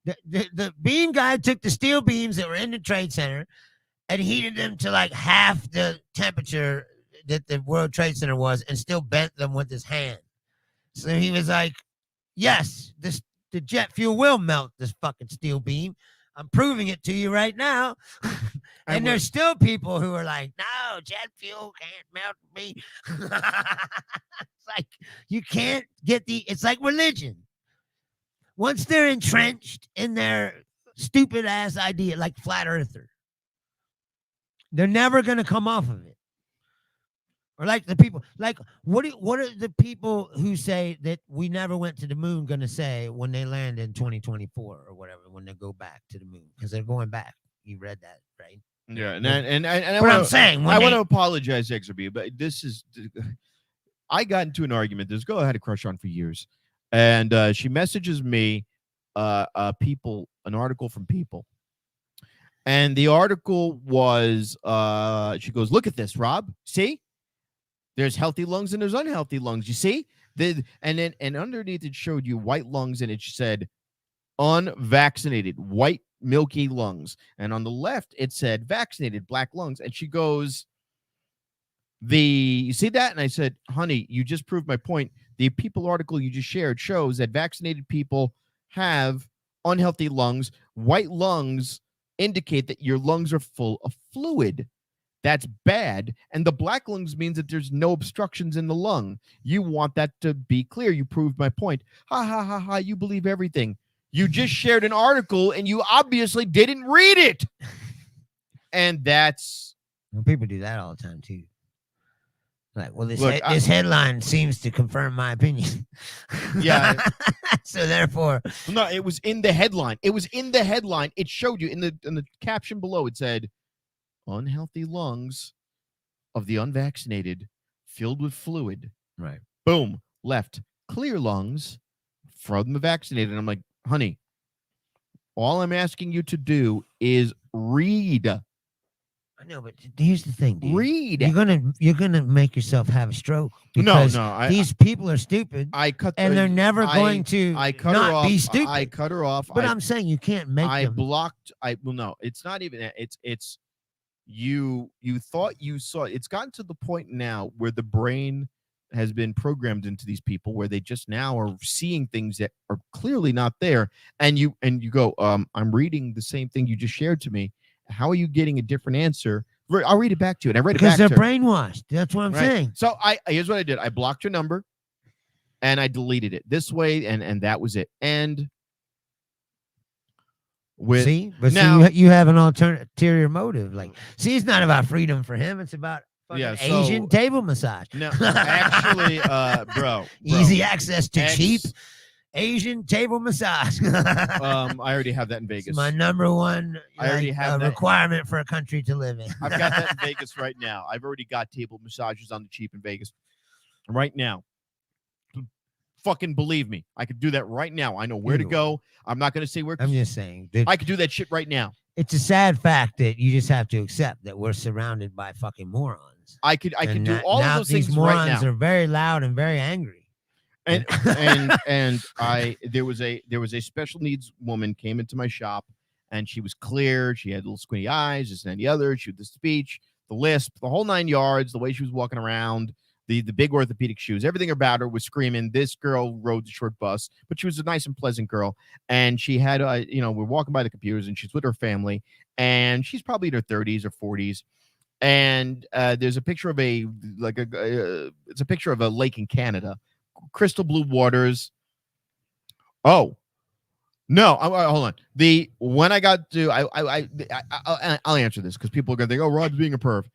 The beam guy took the steel beams that were in the Trade Center and heated them to like half the temperature that the World Trade Center was and still bent them with his hand. So he was like, yes, the jet fuel will melt this fucking steel beam. I'm proving it to you right now. And there's still people who are like, no, jet fuel can't melt me. It's like, you can't get it's like religion. Once they're entrenched in their stupid ass idea, like flat earther, they're never going to come off of it. Or like the people, like what are the people who say that we never went to the moon going to say when they land in 2024 or whatever, when they go back to the moon? Because they're going back. You read that, right? Yeah. And I'm saying, I want to apologize, XRB, but I got into an argument. This girl I had a crush on for years. And she messages me an article from People. And the article was, she goes, look at this, Rob. See? There's healthy lungs and there's unhealthy lungs. You see? And underneath it showed you white lungs and it said unvaccinated, white, milky lungs. And on the left, it said vaccinated, black lungs. And she goes, you see that? And I said, honey, you just proved my point. The People article you just shared shows that vaccinated people have unhealthy lungs. White lungs indicate that your lungs are full of fluid. That's bad. And the black lungs means that there's no obstructions in the lung. You want that to be clear. You proved my point. Ha, ha, ha, ha. You believe everything. You just shared an article and you obviously didn't read it. And that's... Well, people do that all the time, too. Like, well, this headline seems to confirm my opinion. Yeah. So therefore, no, it was in the headline. It showed you in the caption below. It said, "Unhealthy lungs of the unvaccinated, filled with fluid." Right. Boom. Left. Clear lungs from the vaccinated. And I'm like, honey, all I'm asking you to do is read. I know, but here's the thing, dude. Read. You're gonna make yourself have a stroke. Because these people are stupid. They're never going to be stupid. I cut her off. But I'm saying you can't make them. No, it's not even that. It's you thought you saw. It's gotten to the point now where the brain has been programmed into these people where they just now are seeing things that are clearly not there. And you go, I'm reading the same thing you just shared to me. How are you getting a different answer? I'll read it back to you. And I read it back because they're brainwashed. That's what I'm saying. So here's what I did. I blocked your number and I deleted it this way. And that was it. And With See, but now, see, you have an ulterior motive. Like, see, it's not about freedom for him. It's about fucking Yeah, Asian so- table massage. no, actually, bro, Easy access to X- cheap Asian table massage. I already have that in It's Vegas. my number one I already have that. requirement for a country to live in. I've got that in Vegas right now. I've already got table massages on the cheap in Vegas right now. Fucking believe me, I could do that right now. I know where to Either go. I'm not going to say where. I'm just saying. I could do that shit right now. It's a sad fact that you just have to accept that we're surrounded by fucking morons. I could And do that- all now of those these things morons right now. are very loud and very angry. And there was a special needs woman came into my shop, and she was clear. She had little squinty eyes, this and the other. She had the speech, the lisp, the whole 9 yards. The way she was walking around, the big orthopedic shoes, everything about her was screaming. This girl rode the short bus, but she was a nice and pleasant girl. And she had, we're walking by the computers, and she's with her family, and she's probably in her 30s or 40s. And there's a picture of it's a picture of a lake in Canada, crystal blue waters. Oh no, hold on. When I got to, I'll answer this because people are gonna think, oh, Rod's being a perv.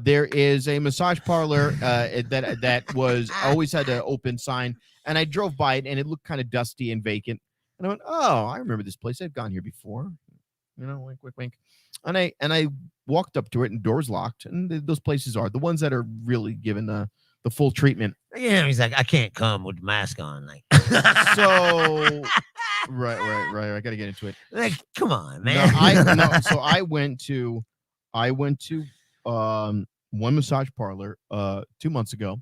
There is a massage parlor that was always had an open sign, and I drove by it, and it looked kind of dusty and vacant. And I went, oh, I remember this place. I've gone here before. Wink, wink, wink. And I walked up to it, and doors locked. And those places are the ones that are really given the full treatment. Yeah, he's like, I can't come with the mask on. Like, so right. I got to get into it. Like, come on, man. So I went to one massage parlor 2 months ago,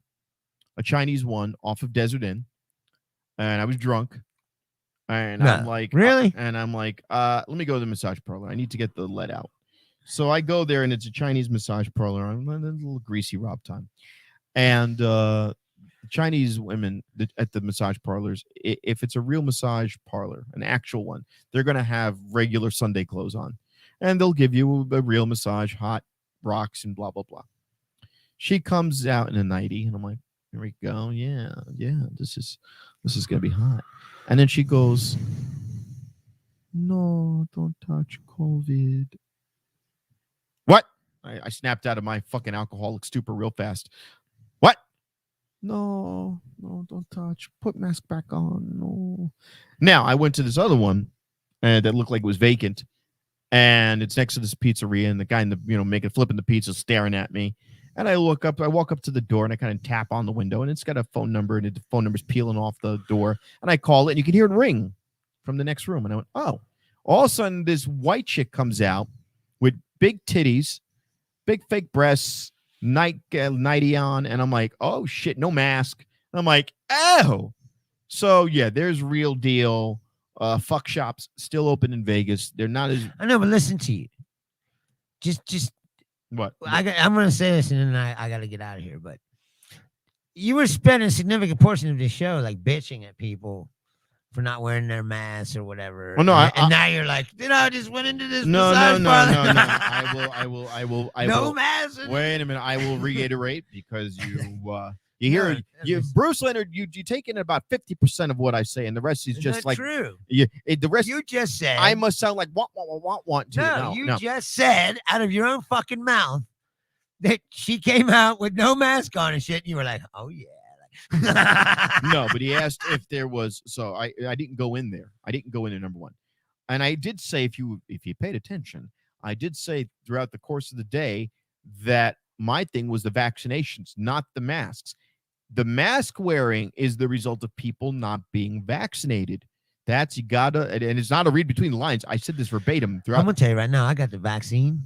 a Chinese one off of Desert Inn, and I was drunk. And I'm like, really? Let me go to the massage parlor. I need to get the lead out. So I go there, and it's a Chinese massage parlor. I'm a little greasy Rob time. And Chinese women at the massage parlors, if it's a real massage parlor, an actual one, they're going to have regular Sunday clothes on. And they'll give you a real massage, hot rocks and blah, blah, blah. She comes out in a nightie, and I'm like, here we go. Yeah, this is going to be hot. And then she goes, no, don't touch COVID. What? I snapped out of my fucking alcoholic stupor real fast. What? No, don't touch. Put mask back on. No. Now, I went to this other one and that looked like it was vacant. And it's next to this pizzeria, and the guy in the flipping the pizza staring at me. And I walk up to the door, and I kind of tap on the window, and it's got a phone number, and the phone number's peeling off the door. And I call it, and you can hear it ring from the next room. And I went, oh. All of a sudden, this white chick comes out with big titties, big fake breasts, nightie on, and I'm like, oh shit, no mask. And I'm like, oh. So yeah, there's real deal. Fuck shops still open in Vegas. They're not as I know, but listen to you. Just what? I'm gonna say this, and then I gotta get out of here. But you were spending a significant portion of the show like bitching at people for not wearing their masks or whatever. Well, no, and now you're like, I just went into this. No. I will. No mask. Wait a minute. I will reiterate because you hear Bruce Leonard. You take in about 50% of what I say, and the rest is just like true. The rest You just said I must sound like want to. No, you just said out of your own fucking mouth that she came out with no mask on and shit. And you were like, oh yeah. No, but he asked if there was. So I didn't go in there. I didn't go in there, number one. And I did say, if you paid attention, I did say throughout the course of the day that my thing was the vaccinations, not the masks. The mask wearing is the result of people not being vaccinated. That's you gotta, and it's not a read between the lines. I said this verbatim throughout. I'm gonna tell you right now, I got the vaccine,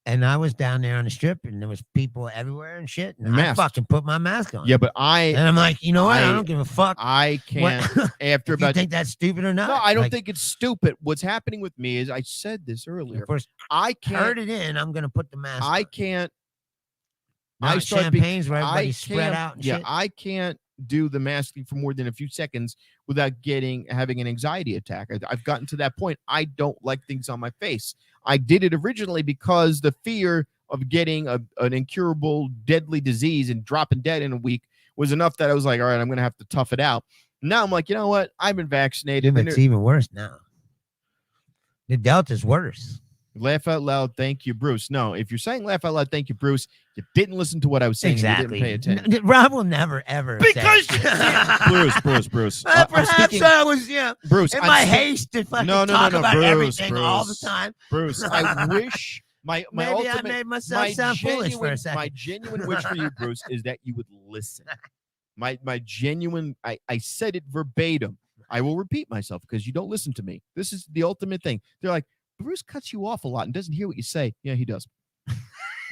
and I was down there on the strip, and there was people everywhere and shit, and I fucking put my mask on. Yeah, but and I'm like, you know what? I don't give a fuck. I can't. After about, you think that's stupid or not? No, I don't think it's stupid. What's happening with me is, I said this earlier. First, I can't heard it in. I'm gonna put the mask. I on. Can't. Now champagnes where everybody's spread out. And shit. I can't do the masking for more than a few seconds without having an anxiety attack. I've gotten to that point. I don't like things on my face. I did it originally because the fear of getting an incurable, deadly disease and dropping dead in a week was enough that I was like, all right, I'm going to have to tough it out. Now I'm like, you know what? I've been vaccinated. It's even worse now. The Delta's worse. Laugh out loud, thank you, Bruce. No, if you're saying laugh out loud, thank you, Bruce, you didn't listen to what I was saying. Exactly. You didn't pay attention. Rob will never ever Because Bruce. Perhaps I was, Bruce, in my haste to fucking talk about Bruce, everything all the time. Bruce, I wish my Maybe ultimate, I made myself sound foolish for a second. My genuine wish for you, Bruce, is that you would listen. My genuine, I said it verbatim. I will repeat myself because you don't listen to me. This is the ultimate thing. They're like, Bruce cuts you off a lot and doesn't hear what you say. Yeah, he does.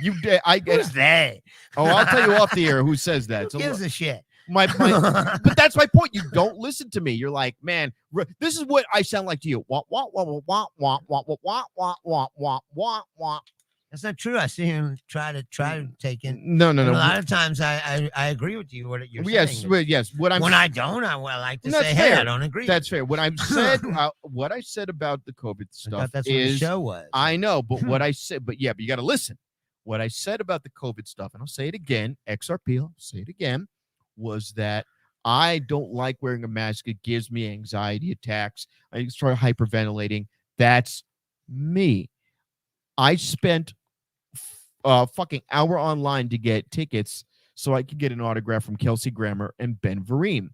Who's they? Oh, I'll tell you off the air who says that. Who gives a shit? But that's my point. You don't listen to me. You're like, man, this is what I sound like to you. Wah, wah, wah, wah, wah, wah, wah, wah, wah, wah, wah, wah, wah. That's not true. I see him try to take in. No. A lot of times I agree with you. What you're saying. Yes. When I don't, I like to say, fair. hey, I don't agree. That's fair. What I said about the COVID stuff that's what the show was. I know, but what I said, but you got to listen. What I said about the COVID stuff, and I'll say it again, XRP, I'll say it again, was that I don't like wearing a mask. It gives me anxiety attacks. I start hyperventilating. That's me. I spent fucking hour online to get tickets so I could get an autograph from Kelsey Grammer and Ben Vereen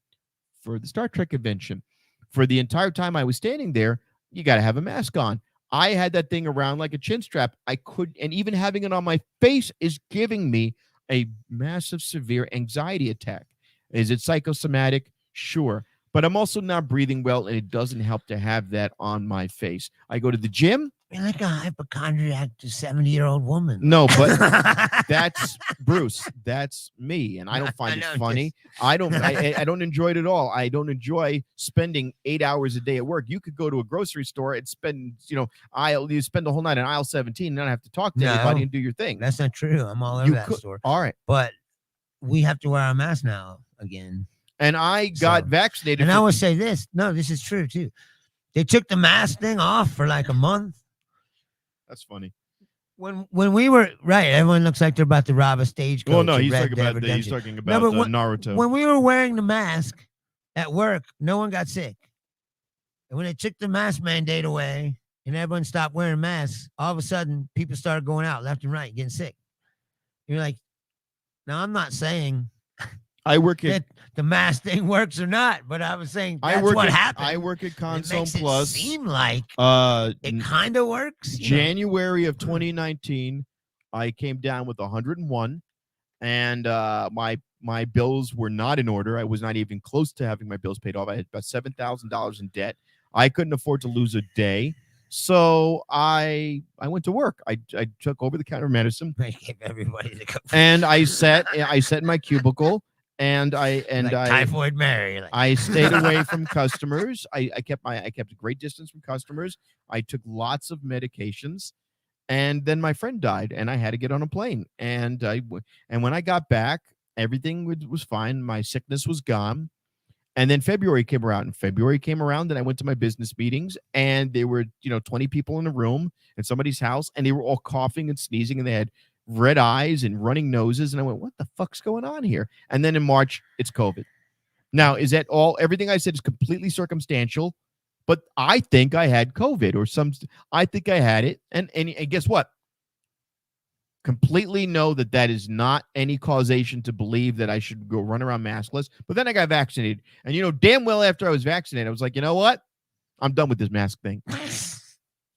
for the Star Trek convention. For the entire time I was standing there, you got to have a mask on. I had that thing around like a chin strap. I could, and even having it on my face is giving me a massive, severe anxiety attack. Is it psychosomatic? Sure. But I'm also not breathing well, and it doesn't help to have that on my face. I go to the gym. You're like a hypochondriac to 70-year-old woman. No, but that's Bruce. That's me, and I don't find it funny. I don't enjoy it at all. I don't enjoy spending 8 hours a day at work. You could go to a grocery store and spend, you spend the whole night in aisle 17 and not have to talk to anybody and do your thing. That's not true. I'm all over that store. All right, but we have to wear our mask now again. And I got vaccinated. And I will say this. No, this is true too. They took the mask thing off for like a month. That's funny. When we were everyone looks like they're about to rob a stagecoach. Well, no, he's talking about Naruto. When we were wearing the mask at work, no one got sick. And when they took the mask mandate away and everyone stopped wearing masks, all of a sudden people started going out left and right, getting sick. You're like, now I'm not saying I work at the mask thing works or not, but I was saying that's what happened. I work at Console it makes Plus. It seem like it kind of works. January of 2019, I came down with 101, and my bills were not in order. I was not even close to having my bills paid off. I had about $7,000 in debt. I couldn't afford to lose a day. So I went to work. I took over-the-counter medicine. I gave everybody the and I sat in my cubicle. And I Typhoid Mary. I stayed away from customers. I kept a great distance from customers. I took lots of medications, and then my friend died, and I had to get on a plane. And when I got back, everything was fine. My sickness was gone. And then February came around, and I went to my business meetings, and there were 20 people in a room in somebody's house, and they were all coughing and sneezing, and they had red eyes and running noses. And I went, what the fuck's going on here? And then in March, it's COVID. Now, is that all? Everything I said is completely circumstantial, but I think I had COVID I think I had it. And guess what? Completely know that is not any causation to believe that I should go run around maskless. But then I got vaccinated. And, damn well after I was vaccinated, I was like, you know what? I'm done with this mask thing.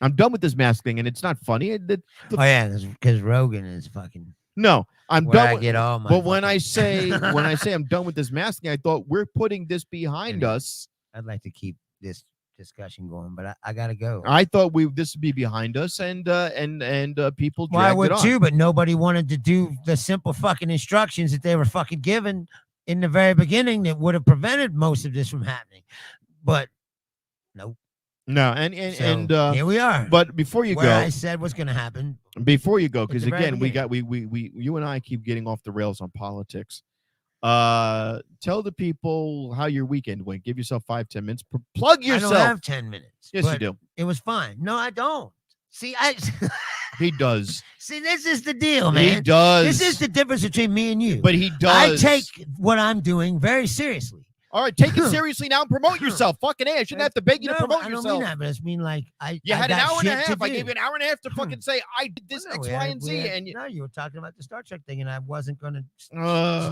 I'm done with this mask thing, and it's not funny. Because Rogan is fucking. No, I'm done. I get all my. But when I say I'm done with this mask thing, I thought we're putting this behind us. I'd like to keep this discussion going, but I gotta go. I thought this would be behind us, and people. Well, I would too, but nobody wanted to do the simple fucking instructions that they were fucking given in the very beginning that would have prevented most of this from happening. But nope. No, and here we are. But before you go, I said what's going to happen. Before you go, because again, you and I keep getting off the rails on politics. Tell the people how your weekend went. Give yourself 5-10 minutes. Plug yourself. I don't have 10 minutes. Yes, you do. It was fine. No, I don't. See, he does. See, this is the deal, man. He does. This is the difference between me and you. But he does. I take what I'm doing very seriously. All right, take it seriously now and promote yourself. Fucking A, I shouldn't have to beg you to promote I yourself. don't mean that, but I just mean like You had an got hour and a shit to half. I do. gave you an hour and a half to fucking say I did this X, Y, and Z. And no, you were talking about the Star Trek thing, and I wasn't going to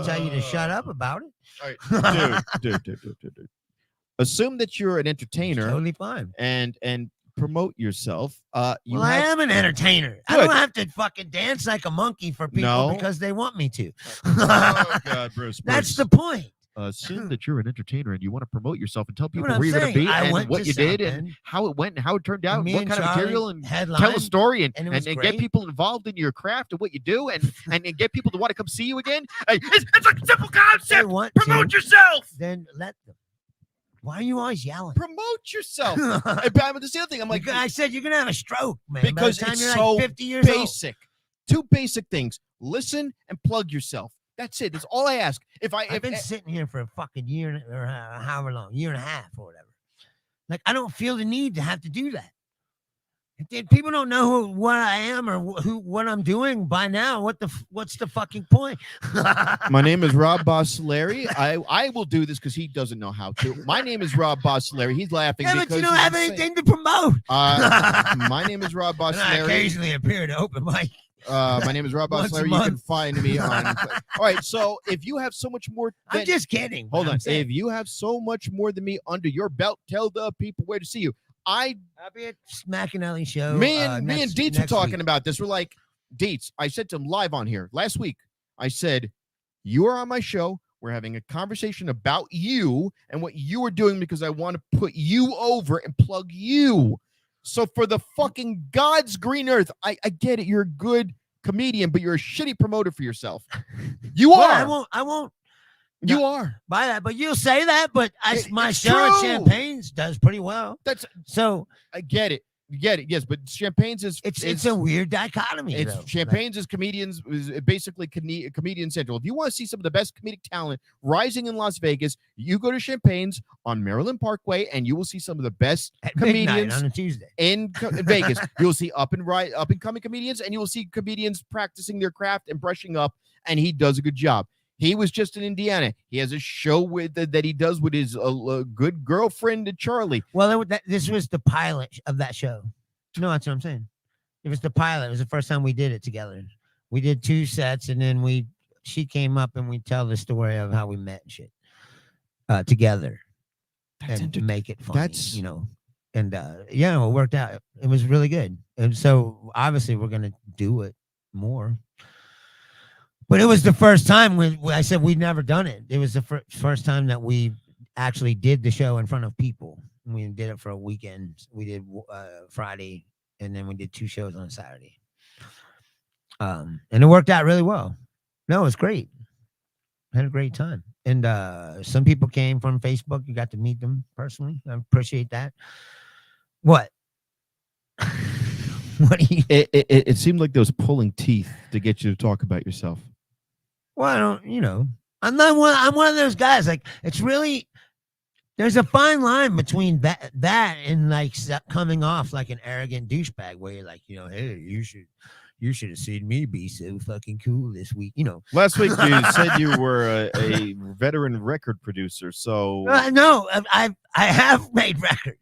tell you to shut up about it. All right, dude. Assume that you're an entertainer. Totally fine. And promote yourself. I am an entertainer. Good. I don't have to fucking dance like a monkey for people because they want me to. Oh God, Bruce. That's the point. Assume that you're an entertainer and you want to promote yourself and tell people What where you're going to be and what you did South and how it went and how it turned out and what kind of Charlie material and headline, tell a story and get people involved in your craft and what you do and get people to want to come see you again. It's a simple concept. Promote yourself. Then let them. Why are you always yelling? Promote yourself. But this the other thing. I'm like, I said you're gonna have a stroke, man. Because by the time it's you're so like 50 years basic. Two basic things: listen and plug yourself. That's it. That's all I ask. I've been sitting here for a fucking year or however long, year and a half or whatever. Like I don't feel the need to have to do that. If people don't know what I am or what I'm doing by now, what's the fucking point? My name is Rob Bocelari. I will do this because he doesn't know how to. My name is Rob Bocelari. He's laughing. Yeah, but you don't have anything to promote. My name is Rob Bocelari. I occasionally appear to open mic. My name is Rob Bocelari. You can find me on. All right. So if you have so much more, I'm just kidding. Hold on. If you have so much more than me under your belt, tell the people where to see you. I'll be at Smackinelli show. Me and Dietz were talking about this. We're like, Dietz, I said to him live on here last week. I said, you are on my show. We're having a conversation about you and what you are doing because I want to put you over and plug you. So for the fucking God's green earth, I get it. You're a good comedian, but you're a shitty promoter for yourself. You are. I won't. You are by that, but you'll say that. But my show at Champagne's does pretty well. I get it. Yes, but Champagne's is it's a weird dichotomy. Champagne's is comedians is basically comedian central. If you want to see some of the best comedic talent rising in Las Vegas, you go to Champagne's on Maryland Parkway, and you will see some of the best comedians on a Tuesday in Vegas. You'll see up and coming comedians, and you will see comedians practicing their craft and brushing up. And he does a good job. He was just in Indiana. He has a show that he does with his good girlfriend, Charlie. Well, this was the pilot of that show. No, that's what I'm saying. It was the pilot. It was the first time we did it together. We did 2 sets, and then she came up and we tell the story of how we met and shit together, to make it funny. And it worked out. It was really good. And so obviously we're gonna do it more. But it was the first time I said we'd never done it. It was the first time that we actually did the show in front of people. We did it for a weekend. We did Friday, and then we did 2 shows on Saturday. And it worked out really well. No, it was great. I had a great time. And some people came from Facebook. You got to meet them personally. I appreciate that. What? What do you? It seemed like there was pulling teeth to get you to talk about yourself. Well, I don't, I'm one of those guys. Like, it's really, there's a fine line between that and like coming off like an arrogant douchebag where you're like, hey, you should have seen me be so fucking cool this week. Last week you said you were a veteran record producer. So no, I have made records.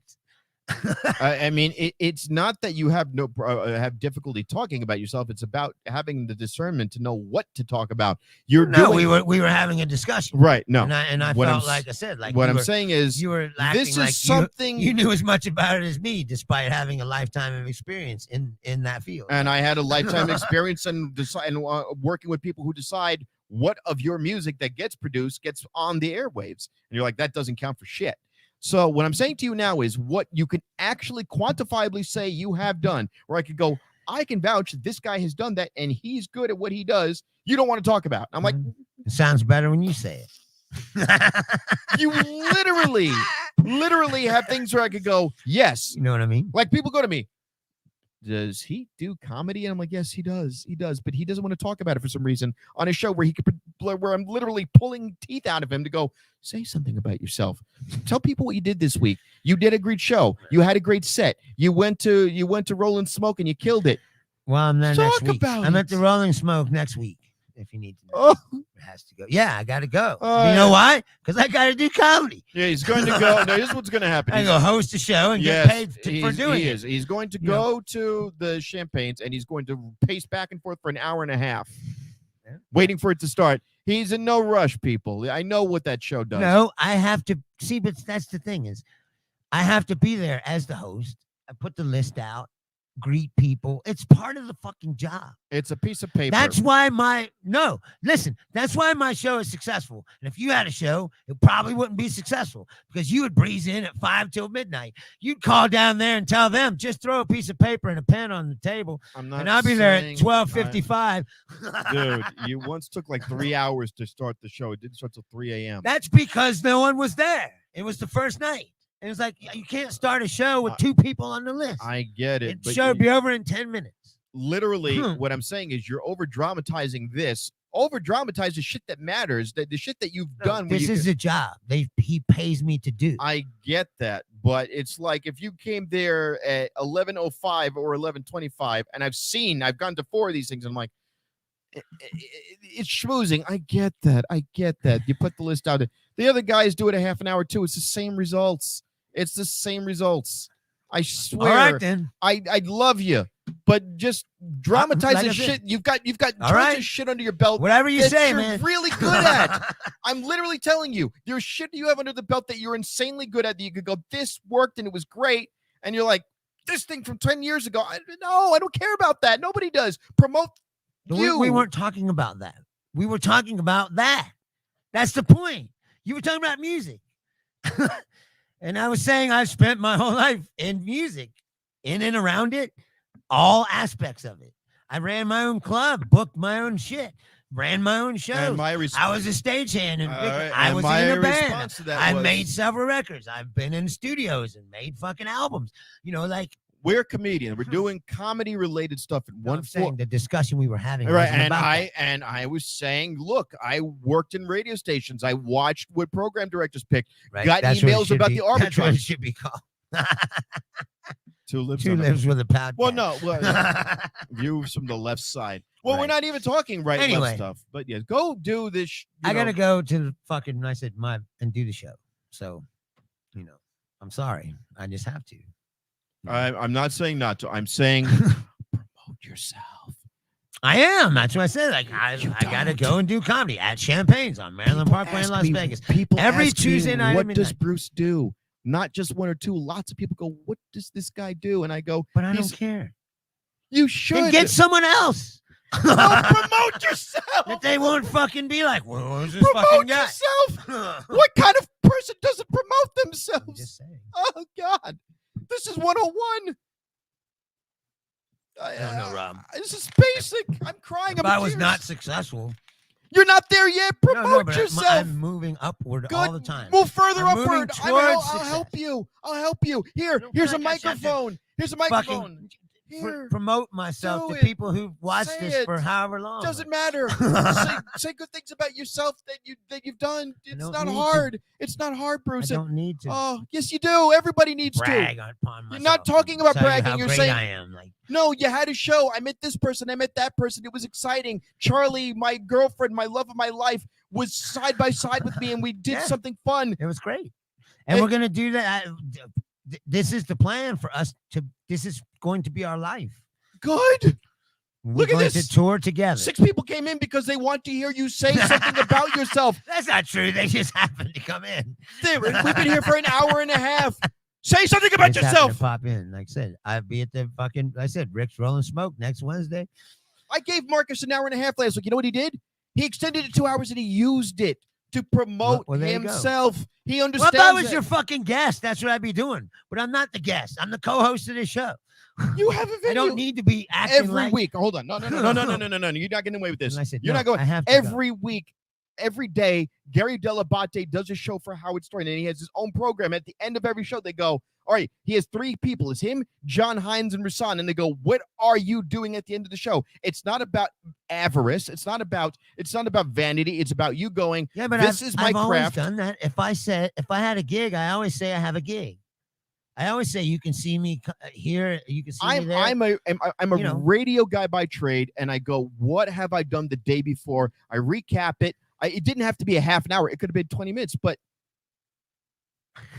I mean, it's not that you have have difficulty talking about yourself. It's about having the discernment to know what to talk about. We were having a discussion, right? No, and I felt like I said, like what I'm saying is, you were acting this is like something you knew as much about it as me, despite having a lifetime of experience in that field. And I had a lifetime experience and working with people who decide what of your music that gets produced gets on the airwaves, and you're like, that doesn't count for shit. So what I'm saying to you now is what you can actually quantifiably say you have done, where I could go, I can vouch that this guy has done that and he's good at what he does. You don't want to talk about. I'm like, it sounds better when you say it. You literally have things where I could go, yes. You know what I mean? Like people go to me, does he do comedy? And I'm like, yes, he does. But he doesn't want to talk about it for some reason on a show where I'm literally pulling teeth out of him to go, say something about yourself. Tell people what you did this week. You did a great show. You had a great set. You went to Rolling Smoke and you killed it. Well, I'm there next week. I'm at the Rolling Smoke next week. if you need to know. Oh, It has to go. Yeah, I got to go. Oh, You know yeah. why? Because I got to do comedy. yeah, he's going to go. No, here's what's going to happen. I He's- go host a show and yes, get paid for doing he it. is. He's going to You know. go to the Champagnes and he's going to pace back and forth for an hour and a half, Yeah. waiting for it to start. He's in no rush, people. I know what that show does. No, I have to see, but that's the thing is, I have to be there as the host. I put the list out, greet people. It's part of the fucking job. It's a piece of paper. That's why that's why my show is successful. And if you had a show, it probably wouldn't be successful because you would breeze in at 5 till midnight. You'd call down there and tell them, just throw a piece of paper and a pen on the table, I'm not and I'll be there at saying 12:55. Dude, you once took like 3 hours to start the show. It didn't start till 3 a.m. That's because no one was there. It was the first night. And it's like, you can't start a show with 2 people on the list. I get it. It but should be over in 10 minutes. literally, what I'm saying is you're over dramatizing this. Over dramatize the shit that matters, the shit that you've done. This is a job. He pays me to do. I get that, but it's like if you came there at 11:05 or 11:25, and I've gone to 4 of these things, and I'm like, it's schmoozing. I get that. You put the list out. The other guys do it a half an hour too. It's the same results. I swear. All right, then. I love you, but just dramatize the shit. You've got tons of shit under your belt. Whatever you say, you're man. really good at. I'm literally telling you, there's shit you have under the belt that you're insanely good at. That you could go, this worked and it was great, and you're like, this thing from 10 years ago. I don't care about that. Nobody does. Promote you. We weren't talking about that. We were talking about that. That's the point. You were talking about music. And I was saying I've spent my whole life in music, in and around it, all aspects of it. I ran my own club, booked my own shit, ran my own shows. I was a stagehand, and I was in a band. I made several records. I've been in studios and made fucking albums. Like, we're comedians. We're doing comedy-related stuff at one saying the discussion we were having. Right, and I was saying, look, I worked in radio stations. I watched what program directors picked. Right. Got emails about the arbitrage. That's what it should be called. Two lives with a podcast. Well, no, views from the left side. Well, we're not even talking left stuff. But yeah, go do this. I gotta go to the fucking. I said and do the show. So, I'm sorry. I just have to. I'm not saying not to. I'm saying promote yourself. I am. That's what I said. Like I gotta go and do comedy at Champagnes on Maryland Parkway in Las Vegas. People every ask Tuesday me, night. What does Bruce do? Not just 1 or 2. Lots of people go, "What does this guy do?" And I go, "But I don't care." You should then get someone else. Promote yourself. That they won't fucking be like, "Well, who's this promote fucking guy?" Yourself. What kind of person doesn't promote themselves? I'm just saying. Oh God. This is 101. I don't know, Rob. This is basic. I'm crying. If I was not successful. You're not there yet. Promote yourself. I'm moving upward all the time. Move further I'm upward. I'll help you. Here's a microphone. Here's a microphone. Promote myself to people who watched this for however long. Doesn't matter. say good things about yourself that you've done. It's not hard. It's not hard, Bruce. I don't need to. Oh, yes, you do. Everybody needs brag to. Upon myself. You're not talking about bragging. You're saying I am. no, you had a show. I met this person. I met that person. It was exciting. Charlie, my girlfriend, my love of my life, was side by side with me, and we did something fun. It was great. And we're gonna do that. This is the plan for us to. This is going to be our life. Good. We're going to tour together. 6 people came in because they want to hear you say something about yourself. That's not true. They just happened to come in. We've been here for an hour and a half. Say something about yourself. To pop in. Like I said, I'll be at the fucking. I said Rick's Rolling Smoke next Wednesday. I gave Marcus an hour and a half last week. You know what he did? He extended it 2 hours and he used it to promote himself. He understands. Well, if I was your fucking guest, that's what I'd be doing. But I'm not the guest. I'm the co-host of this show. You have a video. I don't need to be acting every week. Hold on. No. You're not getting away with this. I said, you're not going. I have to every week, every day, Gary Dell'Abate does a show for Howard Stern, and he has his own program. At the end of every show, they go, all right, he has 3 people. It's him, John Hines, and Rasan. And they go, what are you doing at the end of the show? It's not about avarice. It's not about vanity. It's about you going, yeah, but this is my I've craft. Always done that. If I had a gig, I always say I have a gig. I always say you can see me here. You can see me there. I'm a You know. radio guy by trade, and I go, what have I done the day before? I recap it. It didn't have to be a half an hour. It could have been 20 minutes, but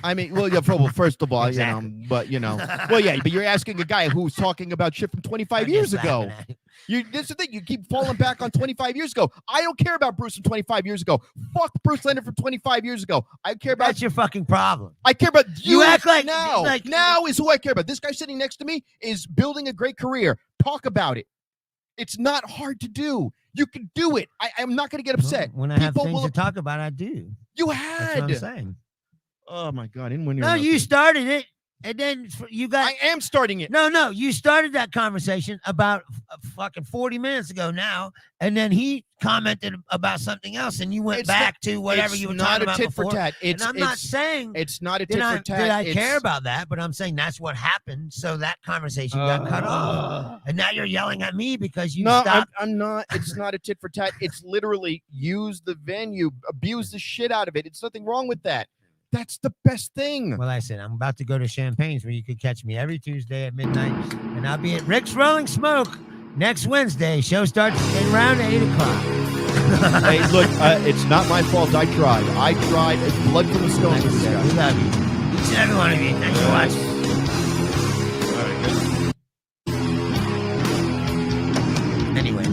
I mean, well, yeah, first of all, Exactly. but you're asking a guy who's talking about shit from 25 I'm years just ago. laughing at you. This is the thing. You keep falling back on 25 years ago. I don't care about Bruce from 25 years ago. Fuck Bruce Leonard from 25 years ago. I care about That's your fucking problem. I care about you. You act like- now. like- Now is who I care about. This guy sitting next to me is building a great career. Talk about it. It's not hard to do. You can do it. I'm not going to get upset. When I have People things will- to talk about, I do. You That's what I'm had. saying. Oh my God! I didn't win. No, you started it, and then you got. I am starting it. No, you started that conversation about fucking 40 minutes ago now, and then he commented about something else, and you went It's back to whatever It's you were not talking a about tit before. for tat. And I'm not saying it's not a tit did for I, tat. did I It's- care about that, but I'm saying that's what happened. So that conversation got cut off, and now you're yelling at me because you No, stopped. I'm not. It's not a tit for tat. It's literally use the venue, abuse the shit out of it. It's nothing wrong with that. That's the best thing. Well, I said I'm about to go to Champagne's, where you could catch me every Tuesday at midnight, and I'll be at Rick's Rolling Smoke next Wednesday. Show starts around 8 o'clock. Hey, look, it's not my fault. I tried. Blood from a stone. Like I said, we love you. Each and every one of you. Thanks for watching.